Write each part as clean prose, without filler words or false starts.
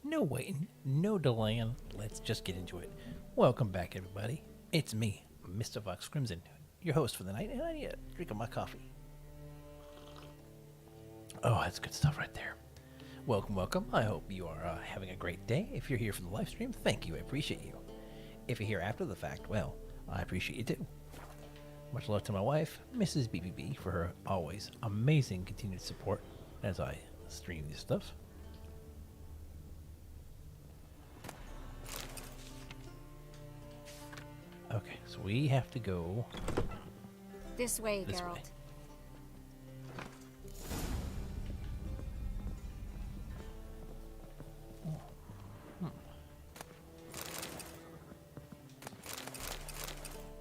No waiting, no delaying. Let's just get into it. Welcome back, everybody. It's me, Mr. Vox Crimson, your host for the night, and I need a drink of my coffee. Oh, that's good stuff right there. Welcome, welcome. I hope you are having a great day. If you're here for the live stream, thank you. I appreciate you. If you're here after the fact, well, I appreciate you too. Much love to my wife, Mrs. BBB, for her always amazing continued support as I stream this stuff. Okay, so we have to go This way, this Geralt. way.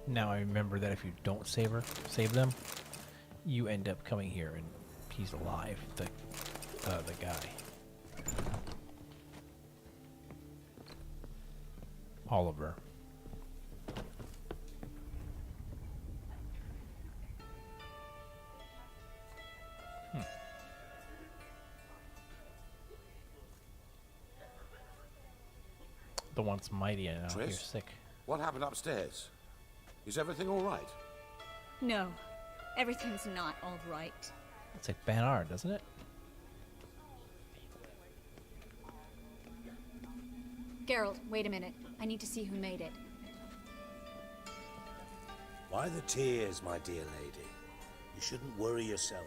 Now I remember that if you don't save them, you end up coming here and he's alive, the guy. Oliver. The one's mighty and now you're Triss? sick. What happened upstairs? Is everything all right? No, everything's not all right. It's like Banard, doesn't it? Geralt, wait a minute. I need to see who made it. Why the tears, my dear lady? You shouldn't worry yourself.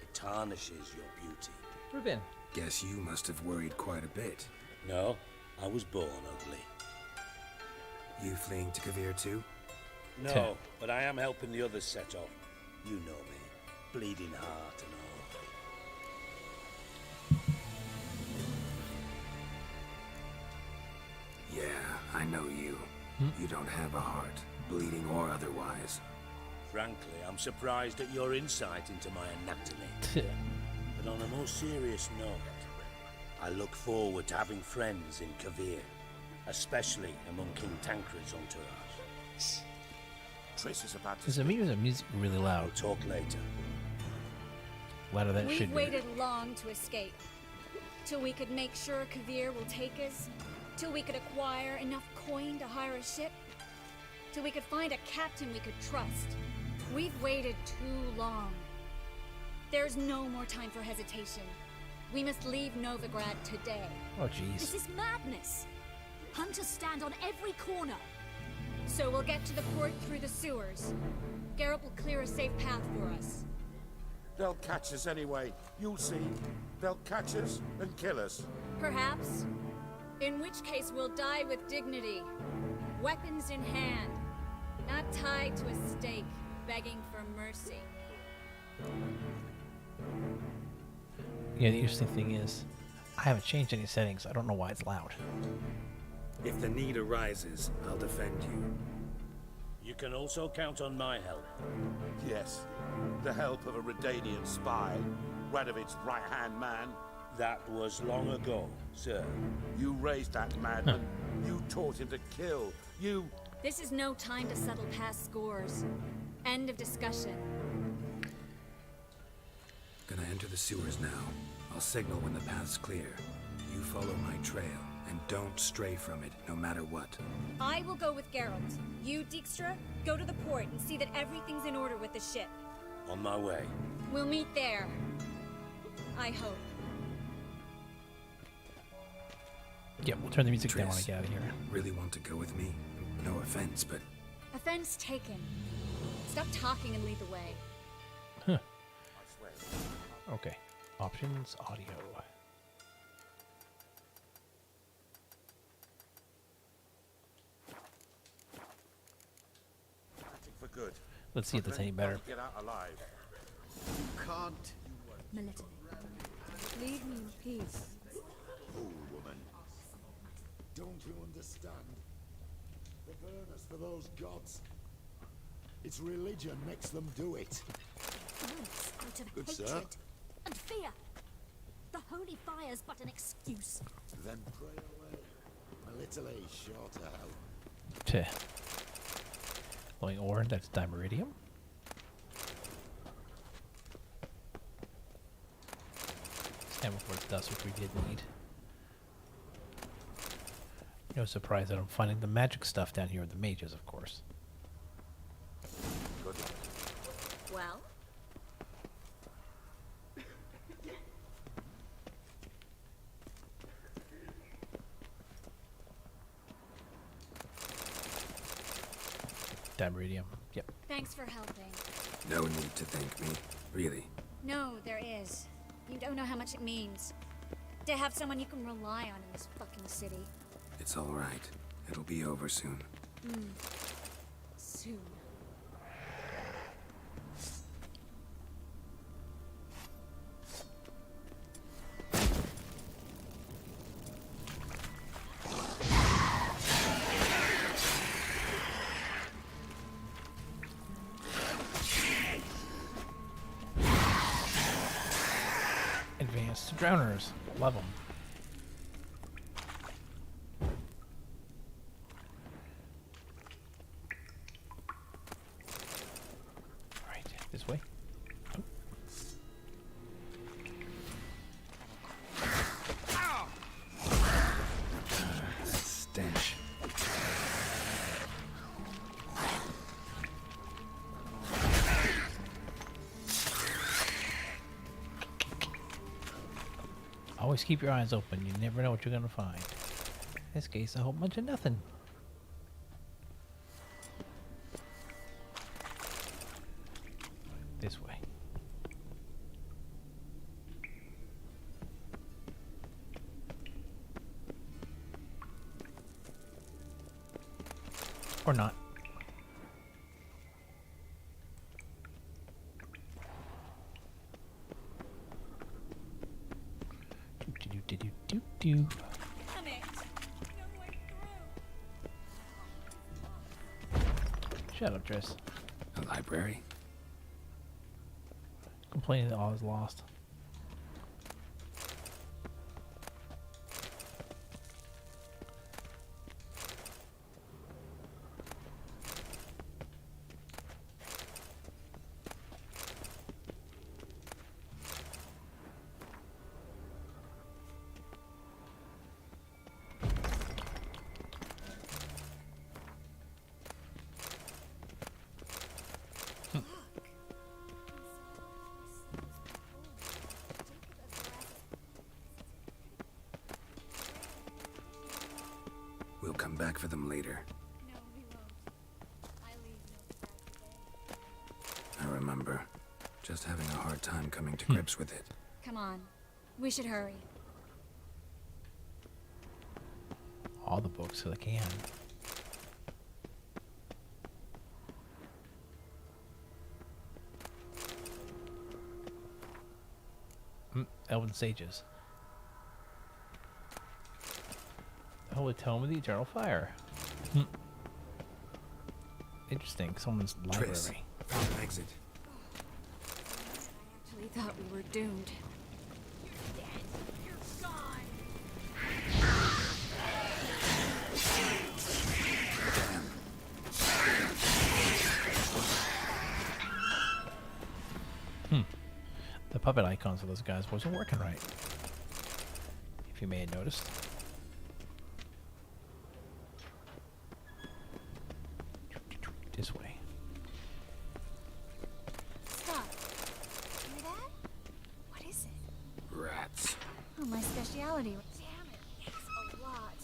It tarnishes your beauty. Rubin. Guess you must have worried quite a bit. No, I was born ugly. You fleeing to Kavir too? No, but I am helping the others set off. You know me. Bleeding heart and all. Yeah, I know you. You don't have a heart, bleeding or otherwise. Frankly, I'm surprised at your insight into my anatomy. But on a more serious note, I look forward to having friends in Kavir, especially among King Tancred's entourage. Triss is about to Is the music really loud? I'll talk later. Louder than it We've should be. waited long to escape. Till we could make sure Kavir will take us. Till we could acquire enough coin to hire a ship. Till we could find a captain we could trust. We've waited too long. There's no more time for hesitation. We must leave Novigrad today. Oh, jeez. This is madness! Hunters stand on every corner. So we'll get to the port through the sewers. Geralt will clear a safe path for us. They'll catch us anyway. You'll see. They'll catch us and kill us. Perhaps. In which case we'll die with dignity. Weapons in hand. Not tied to a stake, begging for mercy. Yeah, the interesting thing is, I haven't changed any settings. I don't know why it's loud. If the need arises, I'll defend you. You can also count on my help. Yes. The help of a Redanian spy. Radovic's right-hand man. That was long ago, sir. You raised that madman. You taught him to kill. You... This is no time to settle past scores. End of discussion. Gonna enter the sewers now. I'll signal when the path's clear. You follow my trail, and don't stray from it, no matter what. I will go with Geralt. You, Dijkstra, go to the port and see that everything's in order with the ship. On my way. We'll meet there. I hope. Yeah, we'll turn the music down when I Triss, get out of here. really want to go with me? No offense, but Offense taken. Stop talking and lead the way. Okay. Options, audio. For good. Let's see if that's any better. Get out alive. Can't. Military. Leave me in peace. Fool woman. Don't you understand? They burn us for those gods. It's religion makes them do it. Burns out of Good, sir. hatred and fear. The holy fire's but an excuse. Then pray away. Military sure to help. Teh. Flowing ore, that's dimeridium. Ammo for dust, which we did need. No surprise that I'm finding the magic stuff down here with the mages, of course. Good. Well? Dibridium. Yep. Thanks for helping. No need to thank me. Really. No, there is. You don't know how much it means. To have someone you can rely on in this fucking city. It's all right. It'll be over soon. Soon. Advanced drowners. Love them. Right, this way. That stench. Always keep your eyes open. You never know what you're gonna find. In this case, a whole bunch of nothing. This way. Or not. Do. Damn it! No way through. Shut up, Triss. A library? Complaining that all is lost. We'll come back for them later. No, we won't. I leave no scrap today. I remember. Just having a hard time coming to grips with it. Come on. We should hurry. All the books so they can. Elven Sages. The Holy Tome of the Eternal Fire. Interesting. Someone's library. Triss, found an exit. I actually thought we were doomed. You're dead. You're gone. The puppet icons of those guys wasn't working right. If you may have noticed. This way. Stop. Hear that? What is it? Rats. Oh, my speciality. Damn it. Yes, a lot.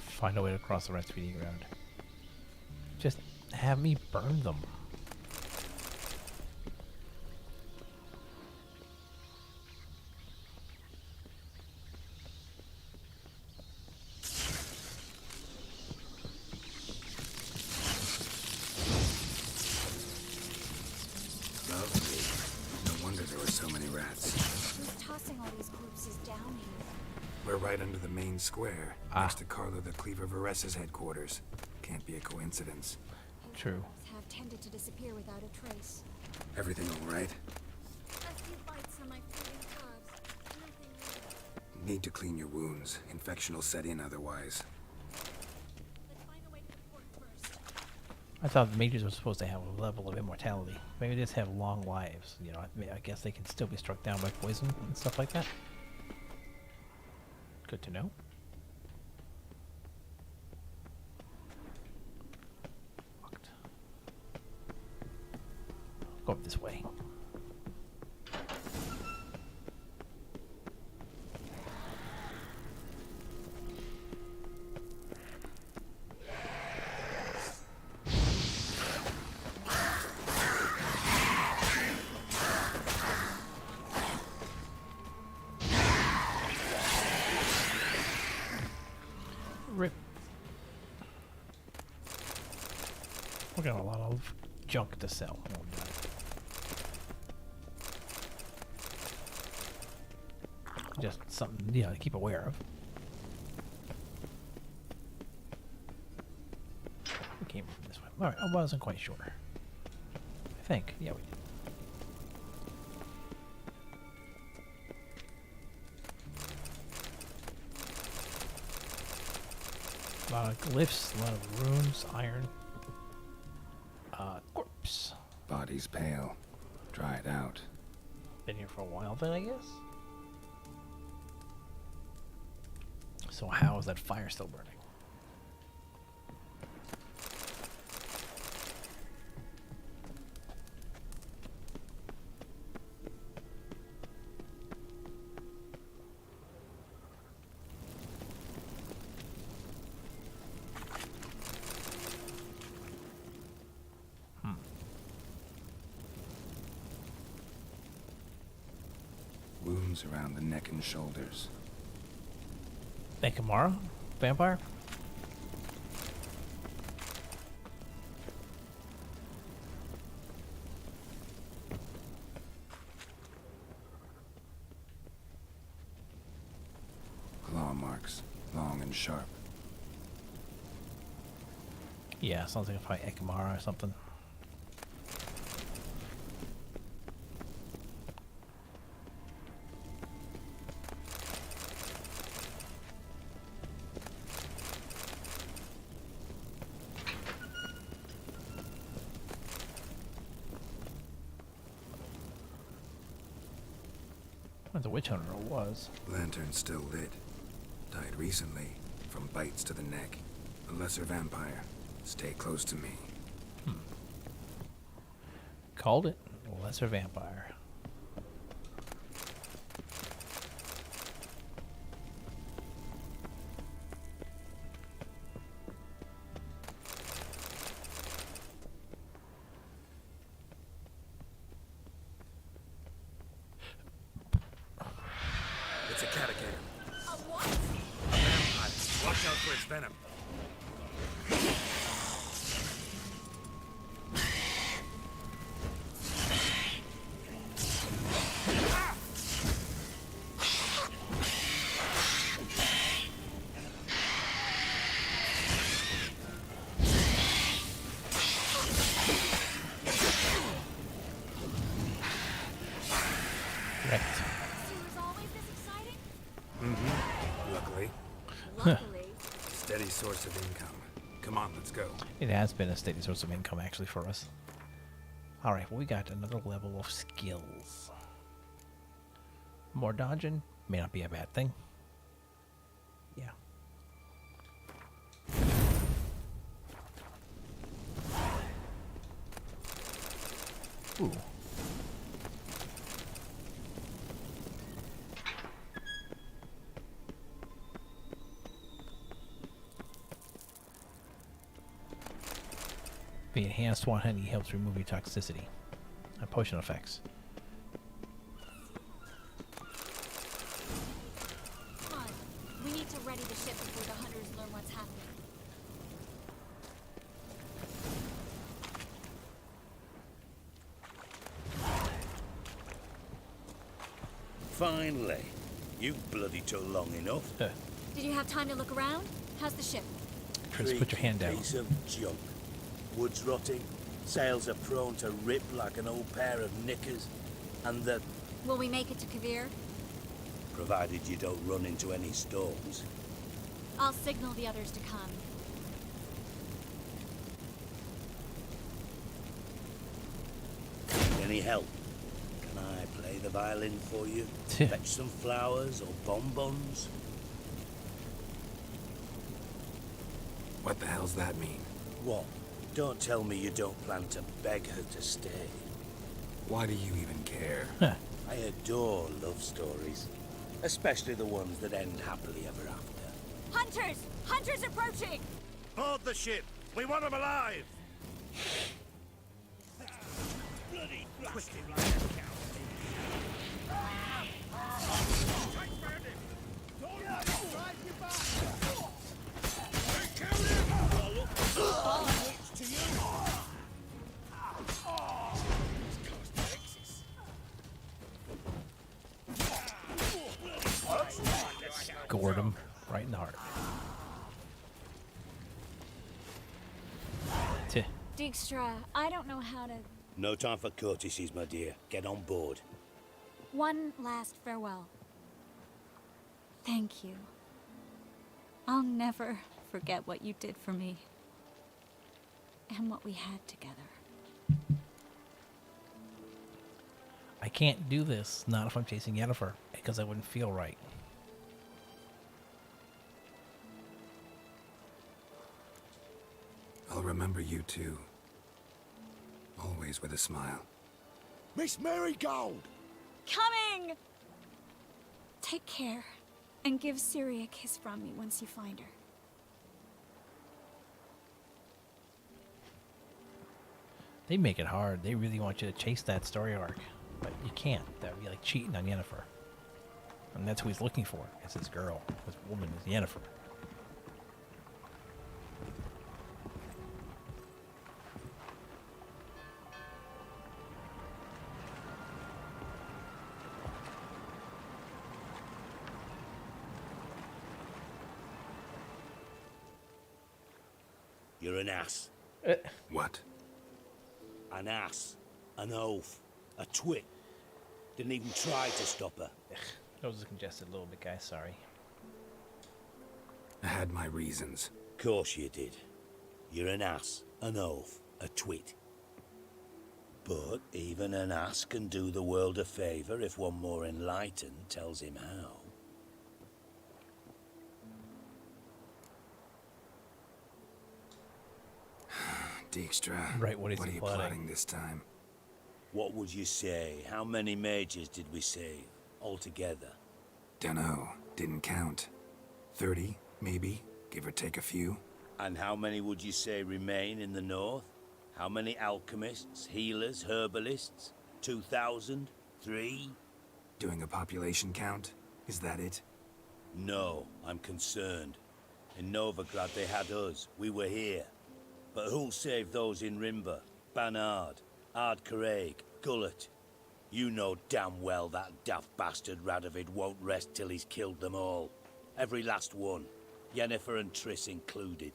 Find a way to cross the rest feeding ground. Just have me burn them. Lovely. No wonder there were so many rats. Who's tossing all these corpses down here? We're right under the main square, next to Carlo the Cleaver Vares's headquarters. Can't be a coincidence. True. Have tended to disappear without a trace. Everything all right? A few bites on my fleeting calves. Nothing new. Need to clean your wounds. Infection will set in otherwise. Let's find a way to the port first. I thought the mages were supposed to have a level of immortality. Maybe they just have long lives. You know, I guess they can still be struck down by poison and stuff like that. Good to know. Locked. Go up this way. Rip. We got a lot of junk to sell. Oh, God. Just something, yeah, to keep aware of. We came from this way. Alright, I wasn't quite sure. I think. Yeah, we did. A lot of glyphs, a lot of runes, iron. Corpse. Body's pale. Dried out. Been here for a while then, I guess? So how is that fire still burning? Wounds around the neck and shoulders. Nekamara? Vampire? Claw marks. Long and sharp. Yeah, sounds like probably Ekamara or something. The witch hunter was. Lantern still lit. Died recently. From bites to the neck. A lesser vampire. Stay close to me. Called it. Lesser vampire. It's a catacomb. A what? A vampire. Watch out for its venom. Right. Sewer's always this exciting? Luckily, Luckily. steady source of income. Come on, let's go. It has been a steady source of income actually for us. Alright, well, we got another level of skills. More dodging may not be a bad thing. Yeah. Ooh. The enhanced one honey helps remove your toxicity and potion effects. Come on. We need to ready the ship before the hunters learn what's happening. Finally. You bloody took long enough. Did you have time to look around? How's the ship? Chris, put your hand down. Piece of junk. Wood's rotting. Sails are prone to rip like an old pair of knickers. And the... Will we make it to Kavir? provided you don't run into any storms. I'll signal the others to come. any help? Can I play the violin for you? Fetch some flowers or bonbons? What the hell's that mean? What? Don't tell me you don't plan to beg her to stay. Why do you even care? I adore love stories. Especially the ones that end happily ever after. Hunters! Hunters approaching! Board the ship! We want them alive! Bloody twisted Gored him right in the heart. Tch. Dijkstra, I don't know how to... No time for courtesies, my dear. Get on board. One last farewell. Thank you. I'll never forget what you did for me. And what we had together. I can't do this, not if I'm chasing Yennefer, because I wouldn't feel right. I'll remember you too. Always with a smile. Miss Marigold! Coming! Take care, and give Ciri a kiss from me once you find her. They make it hard. They really want you to chase that story arc. But you can't. That would be like cheating on Yennefer. And that's who he's looking for. It's this girl. This woman is Yennefer. You're an ass. What? An ass. An oaf. A twit. Didn't even try to stop her. Nose is congested a little bit, guys. Sorry. I had my reasons. Course you did. You're an ass, an oaf, a twit. But even an ass can do the world a favour if one more enlightened tells him how. Dijkstra, Right, what is what are he you plotting? plotting this time? What would you say? How many mages did we save altogether? Dunno. Didn't count. 30, maybe, give or take a few. And how many would you say remain in the north? How many alchemists, healers, herbalists? 2,000? 3? Doing a population count? Is that it? No, I'm concerned. In Novigrad they had us. We were here. But who'll save those in Rimba? Banard, Ardcaraig, Gullet? You know damn well that daft bastard Radovid won't rest till he's killed them all. Every last one. Yennefer and Triss included.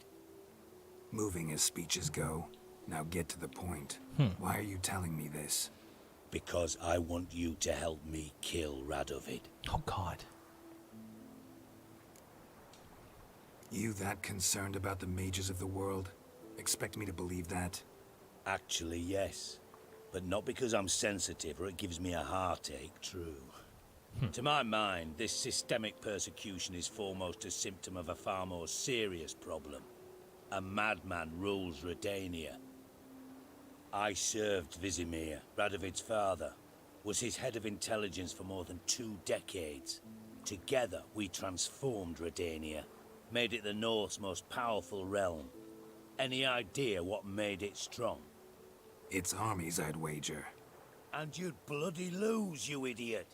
Moving as speeches go. Now get to the point. Why are you telling me this? Because I want you to help me kill Radovid. Oh, God. You that concerned about the mages of the world? Expect me to believe that? Actually, yes. But not because I'm sensitive or it gives me a heartache, true. To my mind, this systemic persecution is foremost a symptom of a far more serious problem. A madman rules Redania. I served Vizimir, Radovid's father, was his head of intelligence for more than 2 decades. Together, we transformed Redania, made it the North's most powerful realm. Any idea what made it strong? It's armies, I'd wager. And you'd bloody lose, you idiot.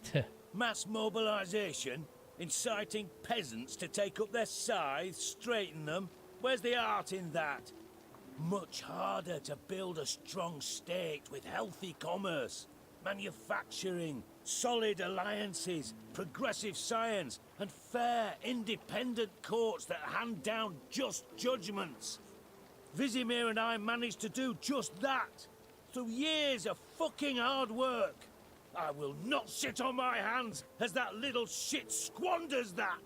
Mass mobilization, inciting peasants to take up their scythes, straighten them. Where's the art in that? Much harder to build a strong state with healthy commerce, manufacturing, solid alliances, progressive science, and fair, independent courts that hand down just judgments. Vizimir and I managed to do just that, through years of fucking hard work. I will not sit on my hands as that little shit squanders that.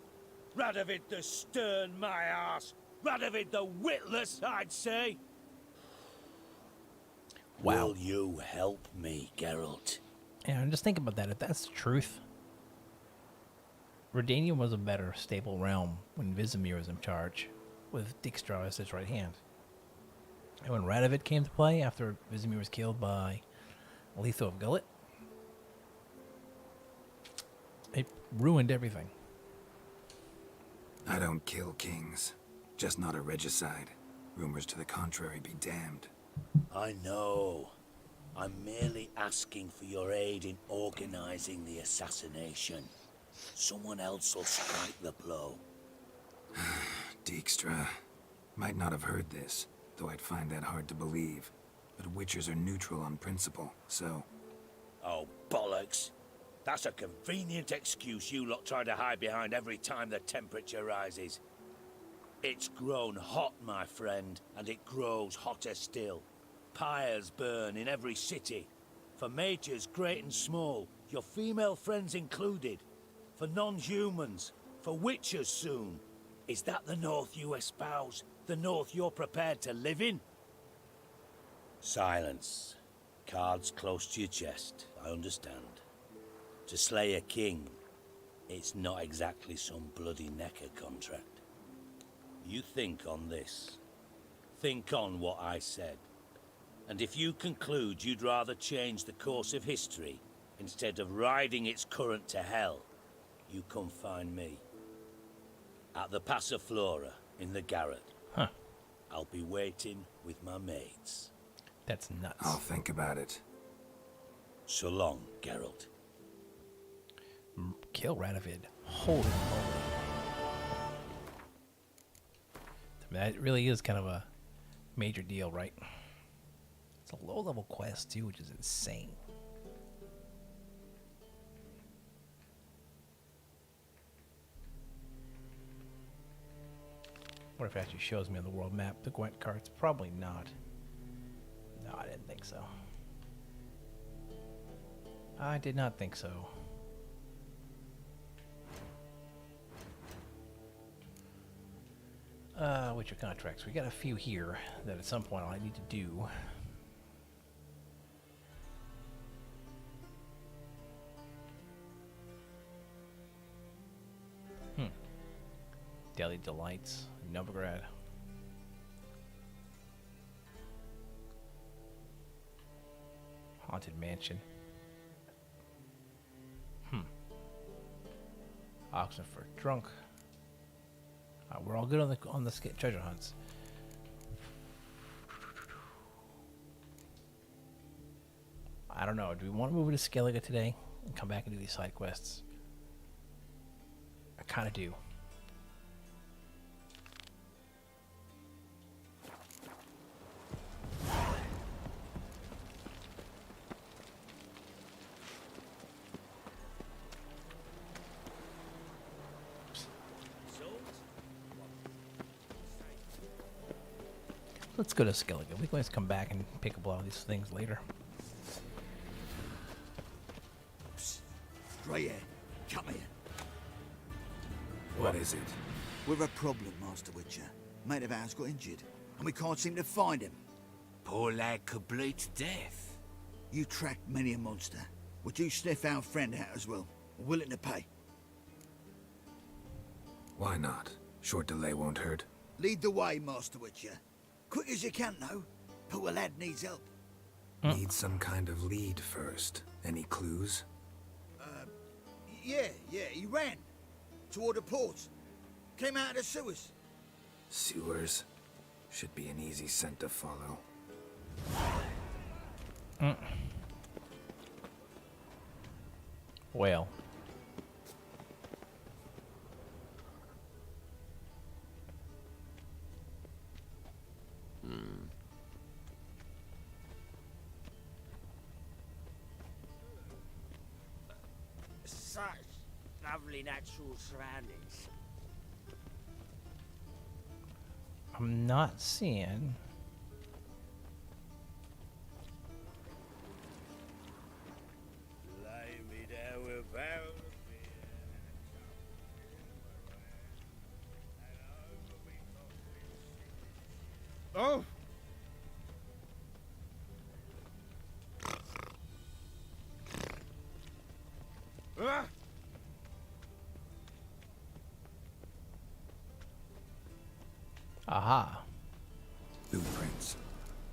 Radovid the stern, my ass. Radovid the witless, I'd say. Wow. Will you help me, Geralt? And just think about that. If that's the truth, Redania was a better, stable realm when Vizimir was in charge, with Dijkstra as his right hand. And when Radovid came to play after Vizimir was killed by Letho of Gullet, it ruined everything. I don't kill kings. Just not a regicide. Rumors to the contrary be damned. I know. I'm merely asking for your aid in organizing the assassination. Someone else will strike the blow. Dijkstra. Might not have heard this, though I'd find that hard to believe. But Witchers are neutral on principle, so... Oh, bollocks. That's a convenient excuse you lot try to hide behind every time the temperature rises. It's grown hot, my friend, and it grows hotter still. Pyres burn in every city. For mages great and small, your female friends included. For non-humans, for witchers soon. Is that the North you espouse? The North you're prepared to live in? Silence. Cards close to your chest, I understand. To slay a king, it's not exactly some bloody necker contract. You think on this. Think on what I said. And if you conclude you'd rather change the course of history instead of riding its current to hell, you come find me. At the Passiflora in the Garret. Huh. I'll be waiting with my mates. That's nuts. I'll think about it. So long, Geralt. Kill Radovid. Holy moly. That really is kind of a major deal, right? It's a low-level quest, too, which is insane. What if it actually shows me on the world map the Gwent cards? Probably not. No, I didn't think so. I did not think so. Witcher contracts. We got a few here that at some point I need to do. Daily Delights, Novigrad. Haunted Mansion. Oxenford Drunk. We're all good on the treasure hunts. I don't know. Do we want to move into Skellige today and come back and do these side quests? I kind of do. Let's go to Skellige. We can always come back and pick up a lot of these things later. Right here. Come here. What is it? We've a problem, Master Witcher. Mate of ours got injured, and we can't seem to find him. Poor lad could bleed to death. You tracked many a monster. Would you sniff our friend out as well? Willing to pay? Why not? Short delay won't hurt. Lead the way, Master Witcher. Quick as you can, though. Poor lad needs help. Need some kind of lead first. Any clues? Yeah, he ran. Toward the port. Came out of the sewers. Sewers. Should be an easy scent to follow. Well. Such lovely natural surroundings. I'm not seeing. Lay me down with a barrel of beer. Oh! Aha. Blueprints.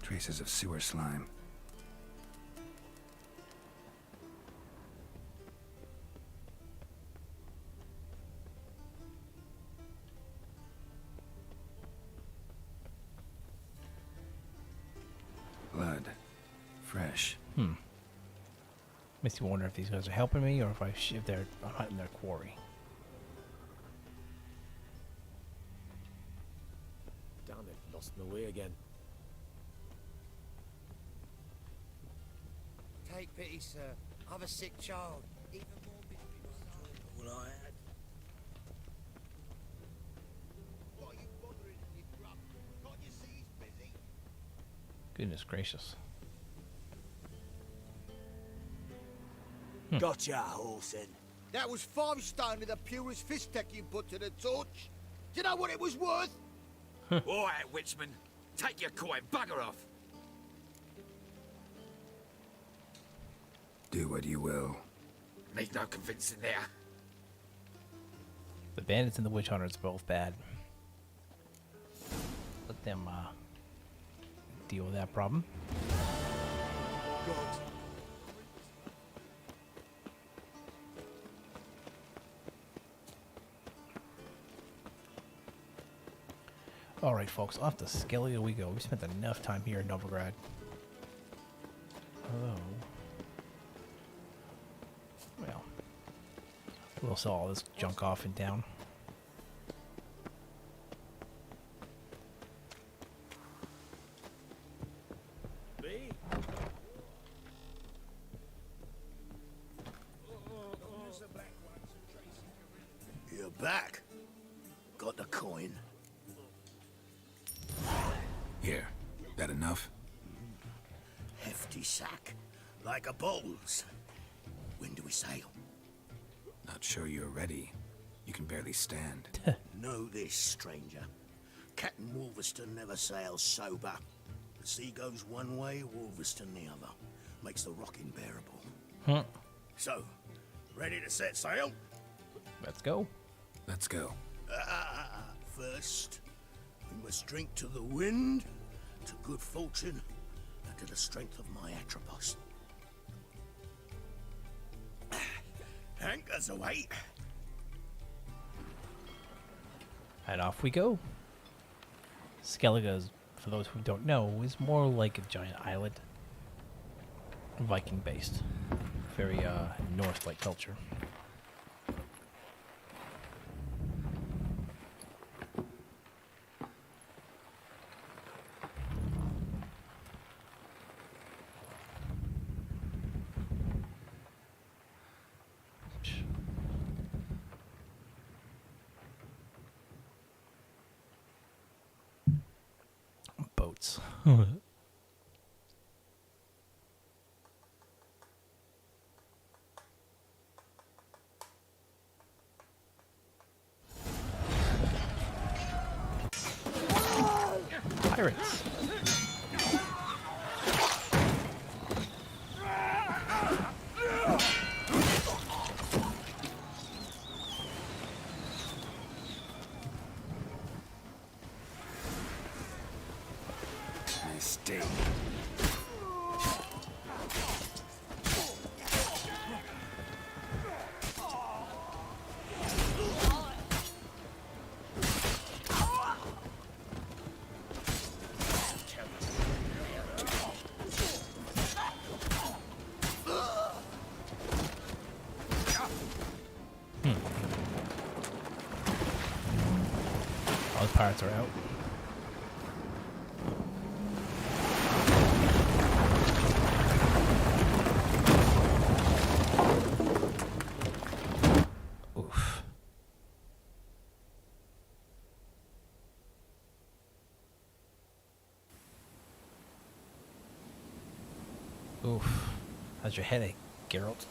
Traces of sewer slime. Blood. Fresh. Makes me wonder if these guys are helping me or if they're hunting their quarry. Damn it, lost my way again. Take pity, sir. I've a sick child. Even more misery. All I had. What are you bothering, you grub? Can't you see he's busy? Goodness gracious. Gotcha, Horson. That was 5 stone of the purest fish tech you put to the torch. Do you know what it was worth? All right, Witchman. Take your coin, bugger off. Do what you will. Need no convincing there. The bandits and the witch hunters are both bad. Let them deal with that problem. God. Alright, folks, off to Skellige we go. We spent enough time here in Novigrad. Oh. Well. We'll sell all this junk off in town. Me? You're back. Got the coin. Here. That enough? Hefty sack. Like a bowls. When do we sail? Not sure you're ready. You can barely stand. Know this, stranger. Captain Wolverston never sails sober. The sea goes one way, Wolverston the other. Makes the rocking bearable. So, ready to set sail? Let's go. Let's go. First, we must drink to the wind, to good fortune, and to the strength of my Atropos. Anchors away. And off we go. Skellige, for those who don't know, is more like a giant island. Viking based. Very Norse-like culture. Boats. Pirates. Mistake. All the pirates are out. Oof. Oof. How's your headache, Geralt?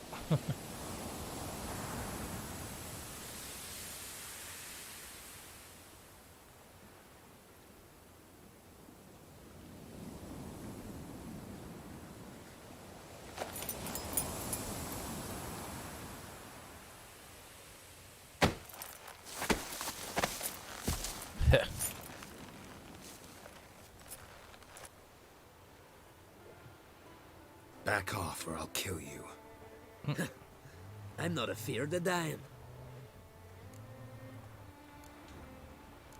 Back off or I'll kill you. I'm not afeard of dying.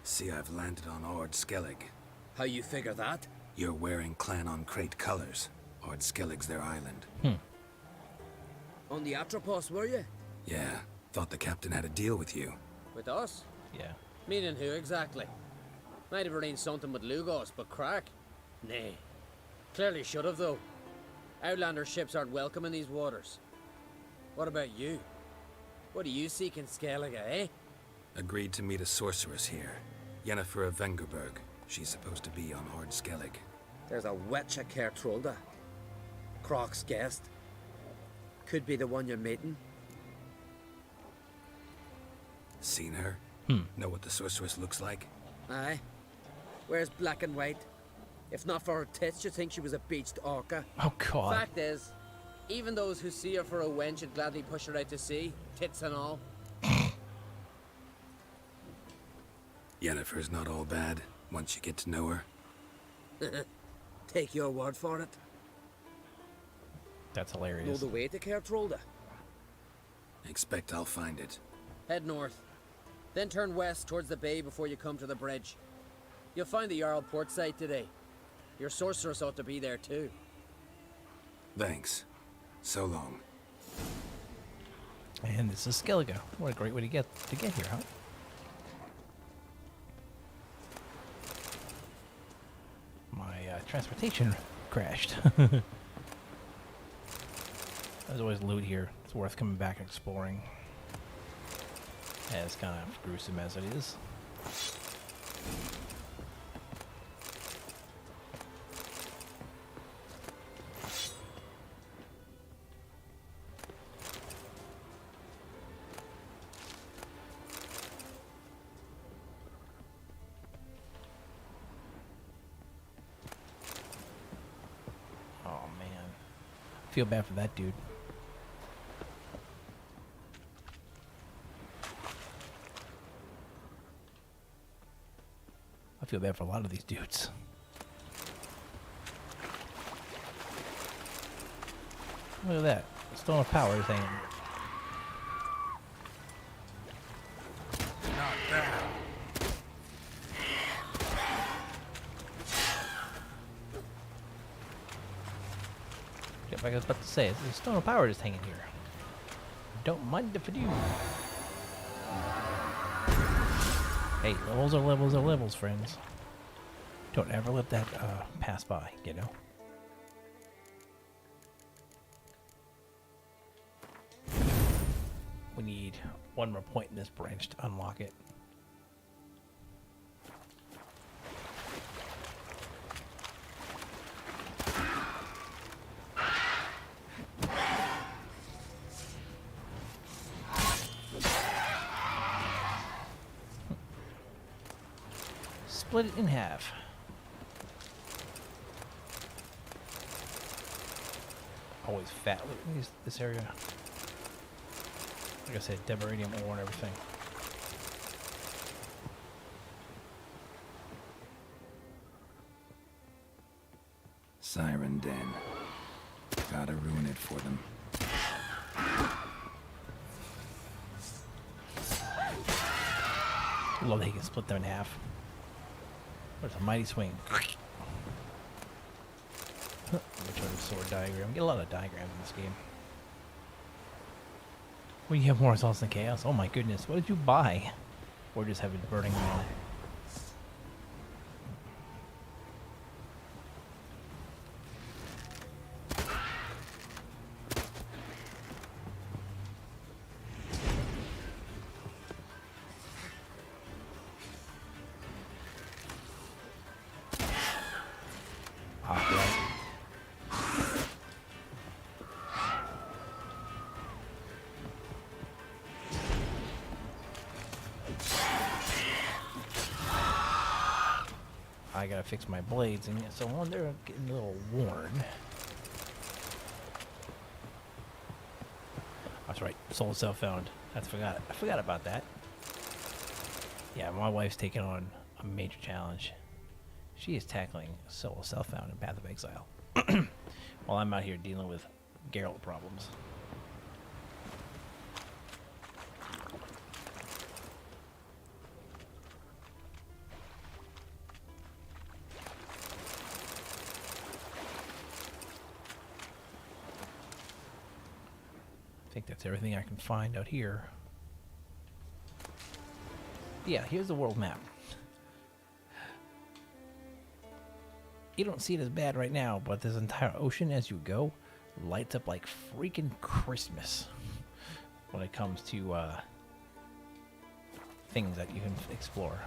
See, I've landed on Ord Skellig. How you figure that? You're wearing Clan on Crate colors. Ord Skellig's their island. On the Atropos, were you? Yeah, thought the captain had a deal with you. With us? Yeah. Meaning who exactly? Might have arranged something with Lugos, but crack? Nay. Clearly should have, though. Outlander ships aren't welcome in these waters. What about you? What do you seek in Skellige, eh? Agreed to meet a sorceress here. Yennefer of Vengerberg. She's supposed to be on Ord Skellig. There's a witch at Kertrolda. Croc's guest. Could be the one you're meeting. Seen her? Know what the sorceress looks like? Aye. Wears black and white. If not for her tits, you'd think she was a beached orca. Oh, God. Fact is, even those who see her for a wench would gladly push her out to sea, tits and all. Yennefer's not all bad, once you get to know her. Take your word for it. That's Know hilarious. the way to Kertrolda. Expect I'll find it. Head north. Then turn west towards the bay before you come to the bridge. You'll find the Jarl port site today. Your sorceress ought to be there too. Thanks. So long. And this is Skellige. What a great way to get here, huh? My transportation crashed. There's always loot here. It's worth coming back and exploring. As kind of gruesome as it is. Oh man, I feel bad for that dude. I feel bad for a lot of these dudes. Look at that. Stone of Power thing. Not bad. Like I was about to say, the Stone of Power is hanging here. Don't mind if I do. Hey, levels are levels are levels, friends. Don't ever let that pass by, you know? We need one more point in this branch to unlock it. Split it in half. Always fat loot in this area. Like I said, Demeranium ore and everything. Siren Den. Gotta ruin it for them. Love that he can split them in half. What a mighty swing. Which other sword diagram? Get a lot of diagrams in this game. Well, you have more results than chaos. Oh my goodness, what did you buy? Or just have it burning now? I gotta fix my blades, and so on, they're getting a little worn. That's right, soul self-found. I forgot about that. Yeah, my wife's taking on a major challenge. She is tackling Solo Southbound in Path of Exile. While I'm out here dealing with Geralt problems. I think that's everything I can find out here. Yeah, here's the world map. You don't see it as bad right now, but this entire ocean as you go lights up like freaking Christmas when it comes to things that you can explore.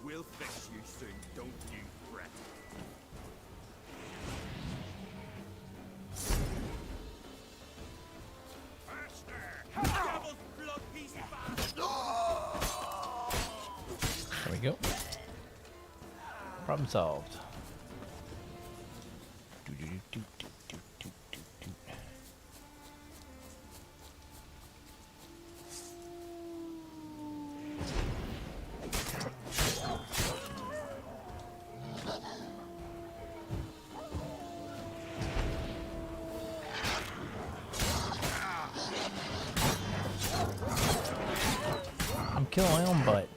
We'll fix you soon, don't you fret. Devil's blood piece There we go. Problem solved. I'm killing my own butt.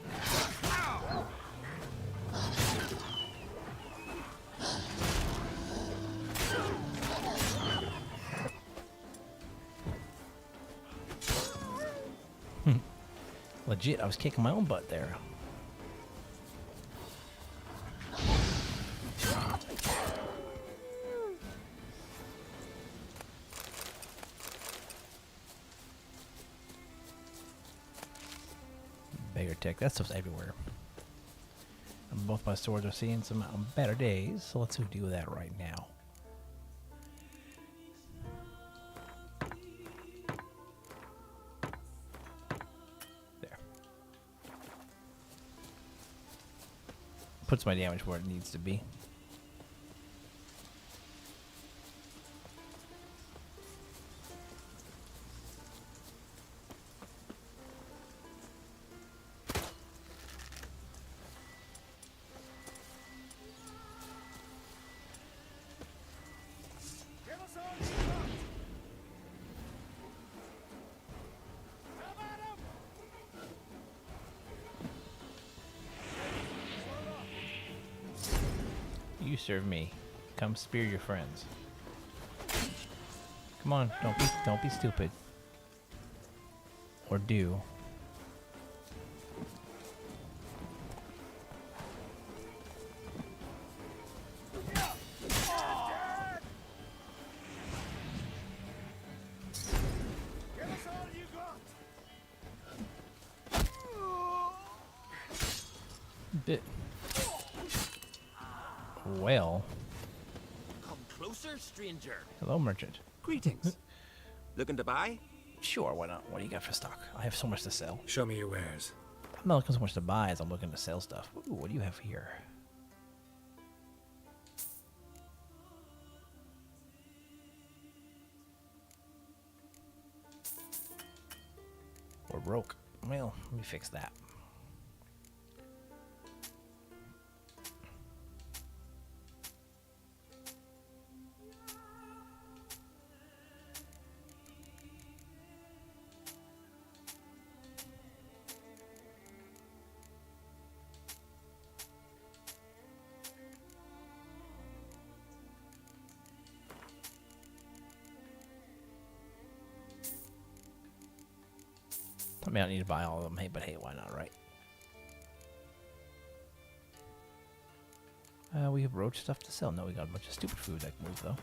Legit, I was kicking my own butt there. Beggar tech, that stuff's everywhere. And both my swords are seeing some better days, so let's do that right now. There. Puts my damage where it needs to be. You serve me. Come spear your friends. Come on, don't be stupid. Or do. Bit. Well. Come closer, stranger. Hello, merchant. Greetings. Looking to buy? Sure, why not? What do you got for stock? I have so much to sell. Show me your wares. I'm not looking so much to buy as I'm looking to sell stuff. Ooh, what do you have here? We're broke. Well, let me fix that. I mean, I don't need to buy all of them. Hey, but hey, why not, right? We have roach stuff to sell. No, we got a bunch of stupid food that can move, though.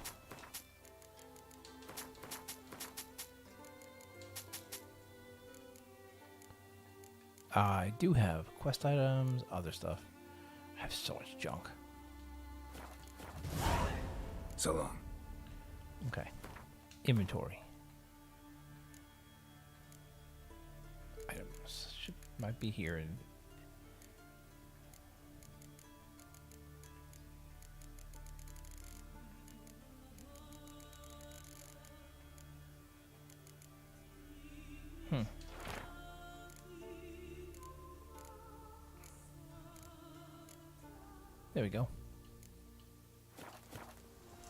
I do have quest items, other stuff. I have so much junk. So long. Okay. Inventory. Items might be here. And There we go.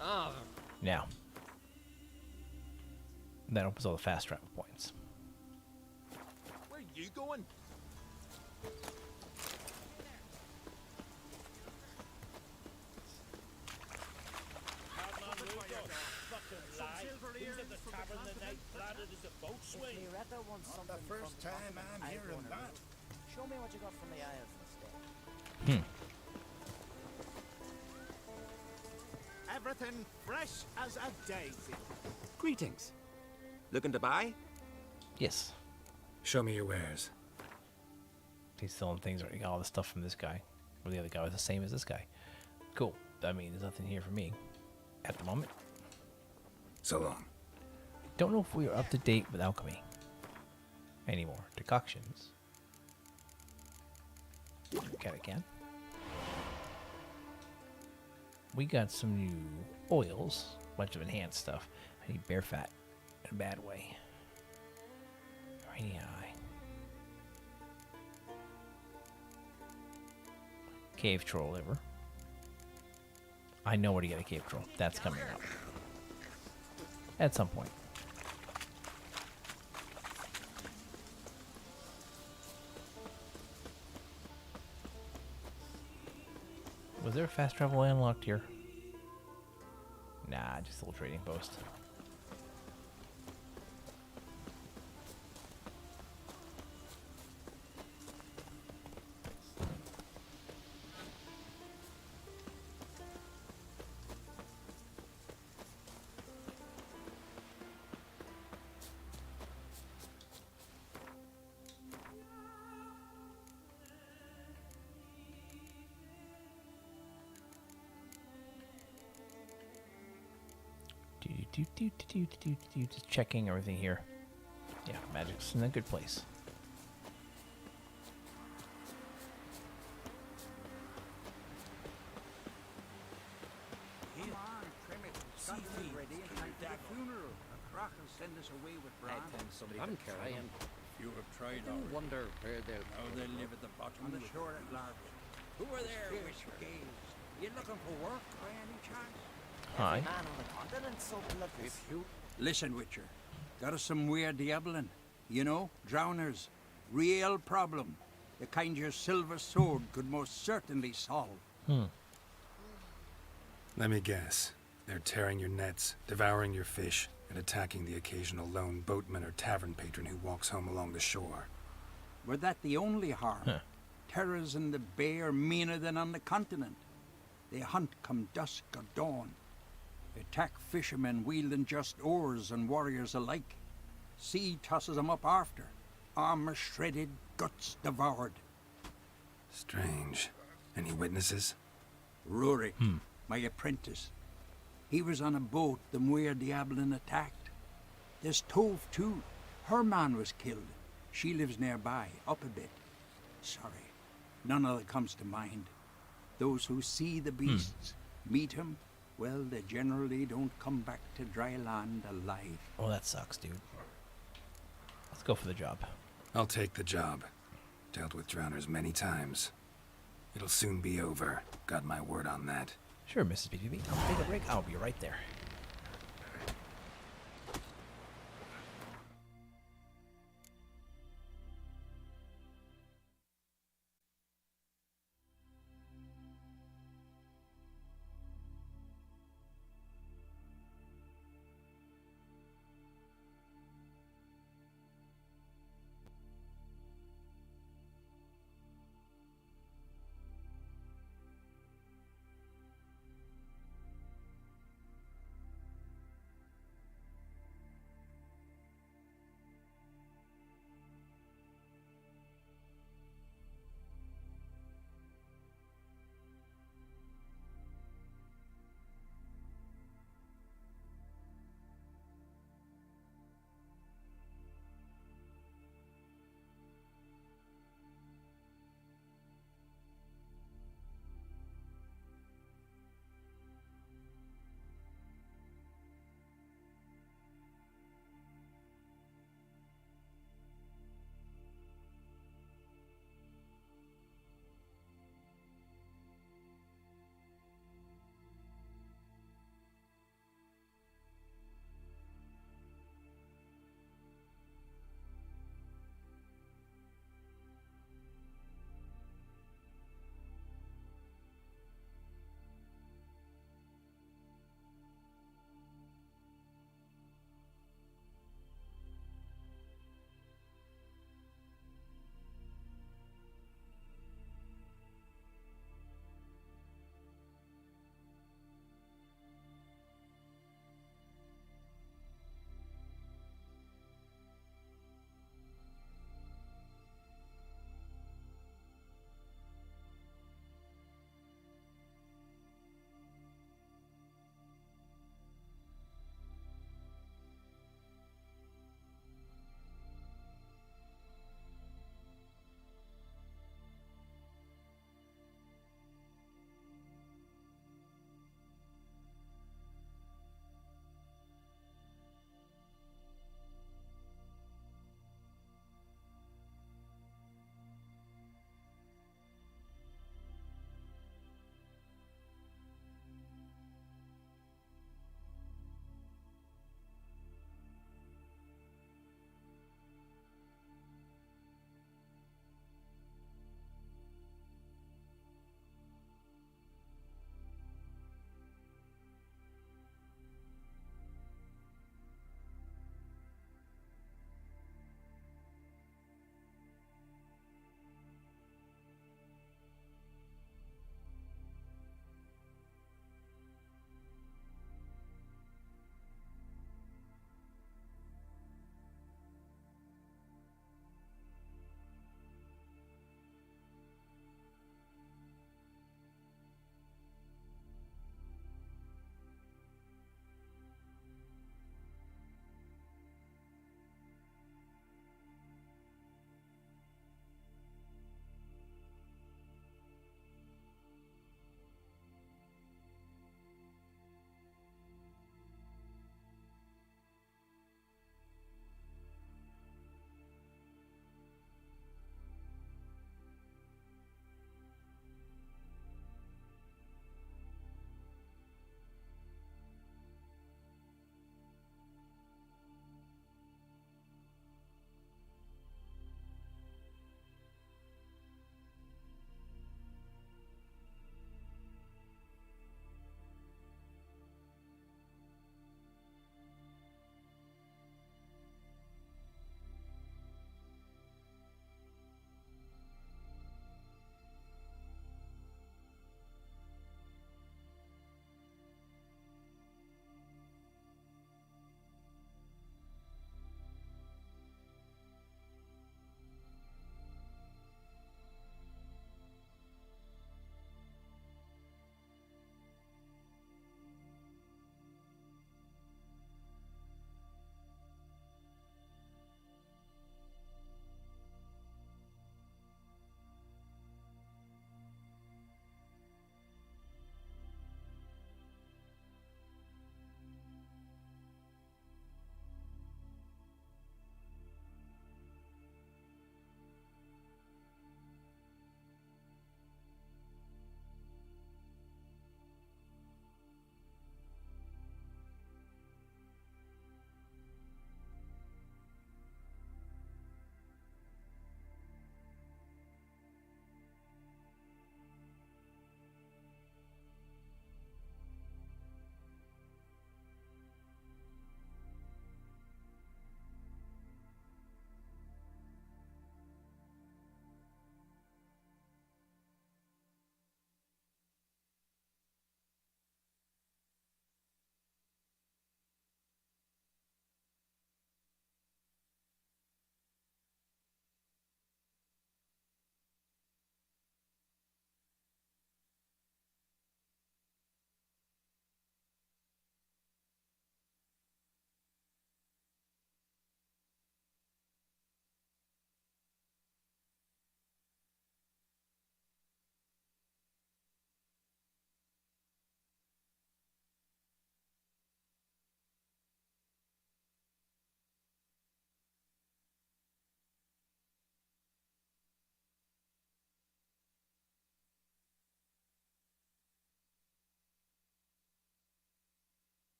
Ah, Now. That opens all the fast travel points. Where are you going? Not the first time I'm hearing that. Show me what you got from the Isles instead. Everything fresh as a daisy. Greetings. Looking to buy? Yes. Show me your wares. He's selling things. He got all the stuff from this guy. Or the other guy was the same as this guy. Cool. I mean, there's nothing here for me at the moment. So long. Don't know if we are up to date with alchemy anymore. Decoctions. Okay, again. We got some new oils. Bunch of enhanced stuff. I need bear fat in a bad way. Rainy eye. Cave troll liver. I know where to get a cave troll. That's coming up. At some point. Was there a fast travel unlocked here? Nah, just a little trading post. Just checking everything here. Yeah, magic's in a good place. Come on, trim it. Got to be ready in time for the funeral. A crock will send us away with Bran. I'm trying. You have tried I already. wonder where they'll Now they live at the bottom On of the shore at large. Who are there, Fierce Witcher? gales. You looking for work by any chance? Hi. Man on the continent so bloodless. Listen, Witcher. Got us some weird diabolin. You know, drowners. Real problem. The kind your silver sword could most certainly solve. Let me guess. They're tearing your nets, devouring your fish, and attacking the occasional lone boatman or tavern patron who walks home along the shore. Were that the only harm? Terrors in the bay are meaner than on the continent. They hunt come dusk or dawn. Attack fishermen wielding just oars and warriors alike. Sea tosses them up after. Armor shredded, guts devoured. Strange. Any witnesses? Rory, my apprentice. He was on a boat the Muir Diablin attacked. There's Tove, too. Her man was killed. She lives nearby, up a bit. Sorry, none other comes to mind. Those who see the beasts, meet him, well, they generally don't come back to dry land alive. Oh, that sucks, dude. Let's go for the job. I'll take the job. Dealt with drowners many times. It'll soon be over. Got my word on that. Sure, Mrs. BBB. I'll take a break. I'll be right there.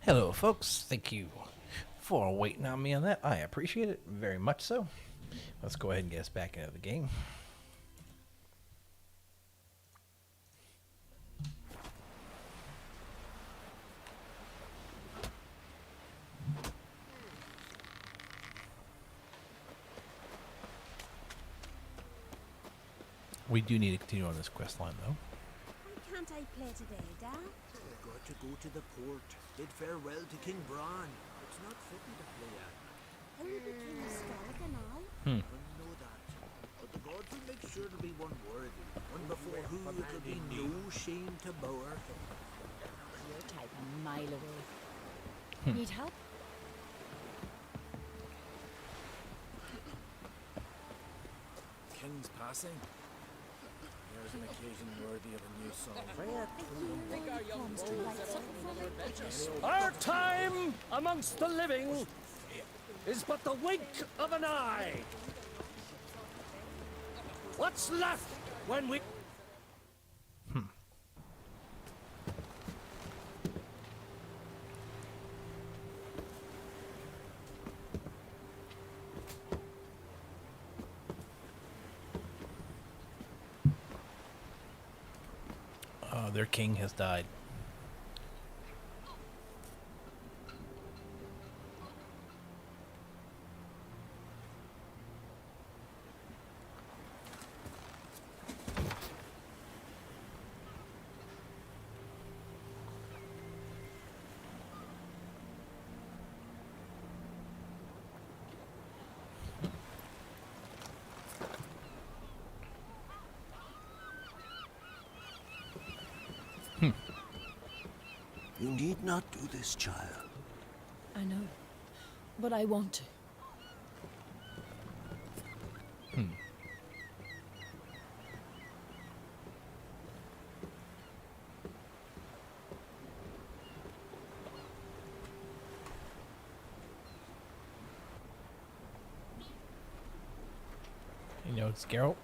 Hello, folks. Thank you for waiting on me on that. I appreciate it very much so. Let's go ahead and get us back into the game. We do need to continue on this quest line, though. Why can't I play today, Dad? I've got to go to the port, bid farewell to King Bran. It's not fitting to play at. How will be King Skellig and all? I know that. But the gods will make sure to be one worthy. One before who it will be no shame to bow our head. Your type a mile away. Need help? King's passing. Here's an occasion worthy of a new song. Our time amongst the living is but the wink of an eye. What's left when we... Their king has died. You need not do this, child. I know, but I want to. You know, it's Geralt.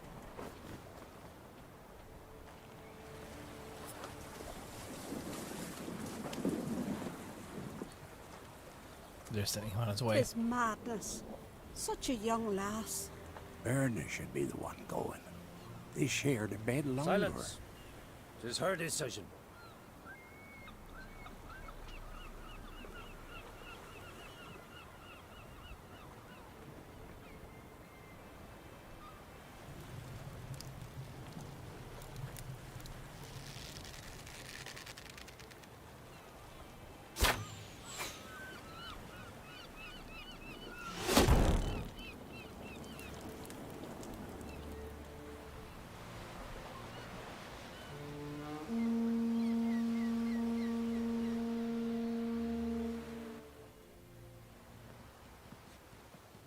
They're sending him on his way. It's madness. Such a young lass. Erna should be the one going. They shared a bed longer. Silence. 'Tis her decision.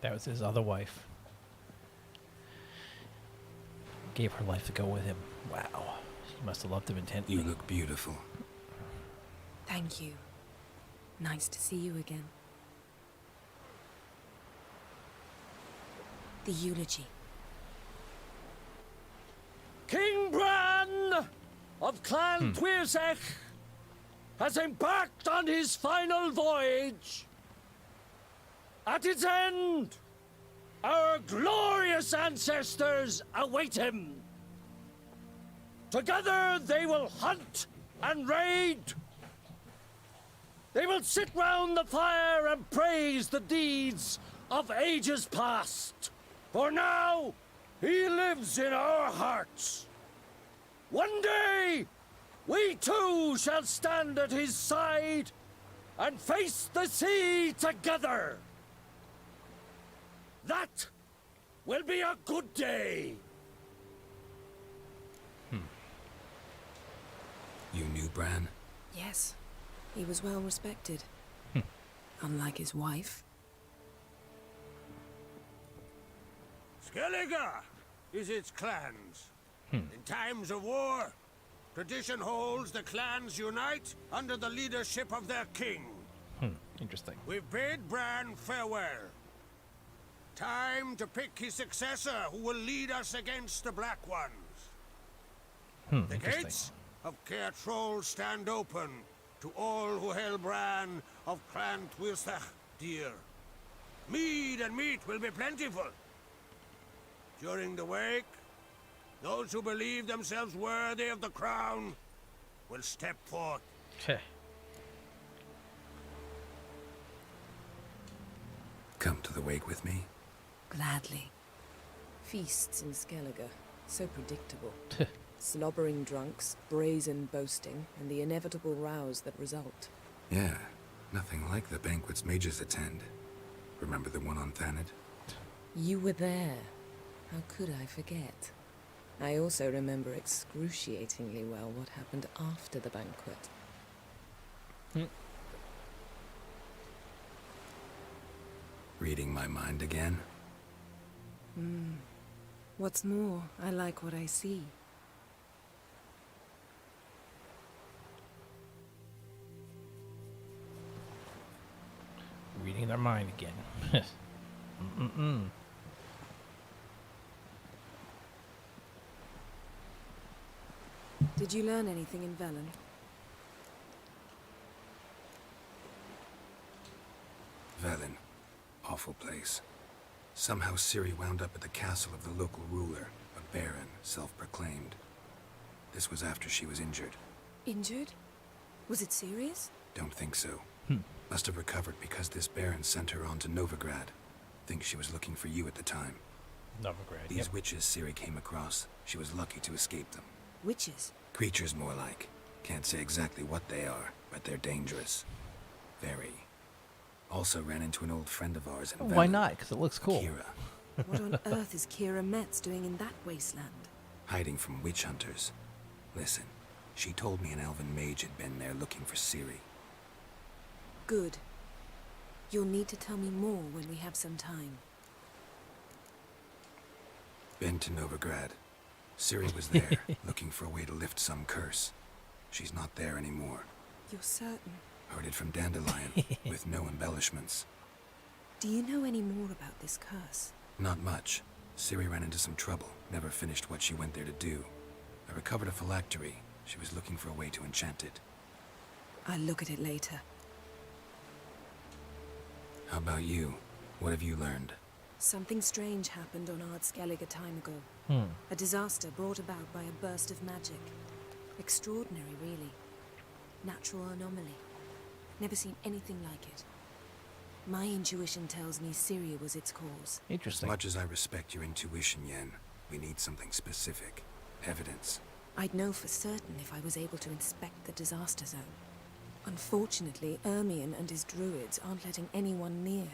That was his other wife. Gave her life to go with him. Wow. She must have loved him intently. You look beautiful. Thank you. Nice to see you again. The eulogy. King Bran of Clan Tuirsech has embarked on his final voyage. At its end, our glorious ancestors await him. Together they will hunt and raid. They will sit round the fire and praise the deeds of ages past. For now, he lives in our hearts. One day, we too shall stand at his side and face the sea together. That will be a good day. You knew Bran? Yes, he was well respected. Unlike his wife. Skellige is its clans. In times of war, tradition holds the clans unite under the leadership of their king. Interesting. We've bid Bran farewell. Time to pick his successor who will lead us against the Black Ones. The gates of Caer Troll stand open to all who hail Bran of Clan Twisach, dear. Mead and meat will be plentiful. During the wake, those who believe themselves worthy of the crown will step forth. Okay. Come to the wake with me? Gladly. Feasts in Skellige, so predictable. Slobbering drunks, brazen boasting, and the inevitable rows that result. Yeah, nothing like the banquets mages attend. Remember the one on Thanedd? You were there. How could I forget? I also remember excruciatingly well what happened after the banquet. Reading my mind again? What's more, I like what I see. Reading their mind again. Did you learn anything in Velen? Velen. Awful place. Somehow Ciri wound up at the castle of the local ruler, a baron, self-proclaimed. This was after she was injured. Injured? Was it serious? Don't think so. Must have recovered because this baron sent her on to Novigrad. Think she was looking for you at the time. Novigrad, These witches Ciri came across, she was lucky to escape them. Witches? Creatures more like. Can't say exactly what they are, but they're dangerous. Very. Also ran into an old friend of ours in Velen. Why not? Because it looks cool. Kira. What on earth is Kira Metz doing in that wasteland? Hiding from witch hunters. Listen, she told me an elven mage had been there looking for Ciri. Good. You'll need to tell me more when we have some time. Been to Novigrad. Ciri was there, looking for a way to lift some curse. She's not there anymore. You're certain? Heard it from Dandelion, with no embellishments. Do you know any more about this curse? Not much. Ciri ran into some trouble, never finished what she went there to do. I recovered a phylactery. She was looking for a way to enchant it. I'll look at it later. How about you? What have you learned? Something strange happened on Ard Skellige a time ago. A disaster brought about by a burst of magic. Extraordinary, really. Natural anomaly. Never seen anything like it. My intuition tells me Ciri was its cause. Interesting. As much as I respect your intuition, Yen, we need something specific. Evidence. I'd know for certain if I was able to inspect the disaster zone. Unfortunately, Ermion and his druids aren't letting anyone near.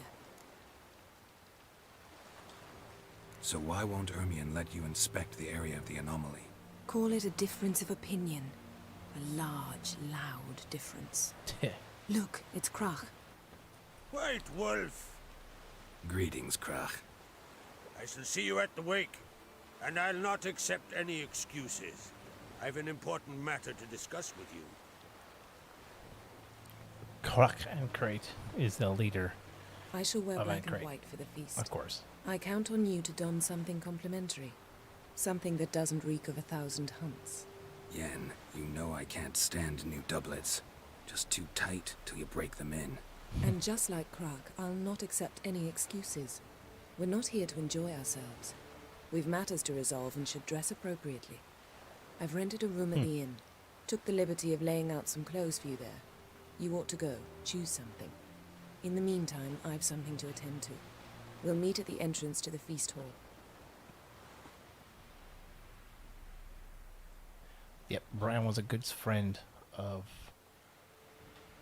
So why won't Ermion let you inspect the area of the anomaly? Call it a difference of opinion. A large, loud difference. Look, it's Krach. White Wolf! Greetings, Krach. I shall see you at the wake, and I'll not accept any excuses. I've an important matter to discuss with you. Krach and Crate is the leader. I shall wear of black and Ancrate. white for the feast. Of course. I count on you to don something complimentary. Something that doesn't reek of 1,000 hunts. Yen, you know I can't stand new doublets. Just too tight till you break them in. And just like Krach, I'll not accept any excuses. We're not here to enjoy ourselves. We've matters to resolve and should dress appropriately. I've rented a room at the inn. Took the liberty of laying out some clothes for you there. You ought to go. Choose something. In the meantime, I've something to attend to. We'll meet at the entrance to the feast hall. Yep, Bran was a good friend of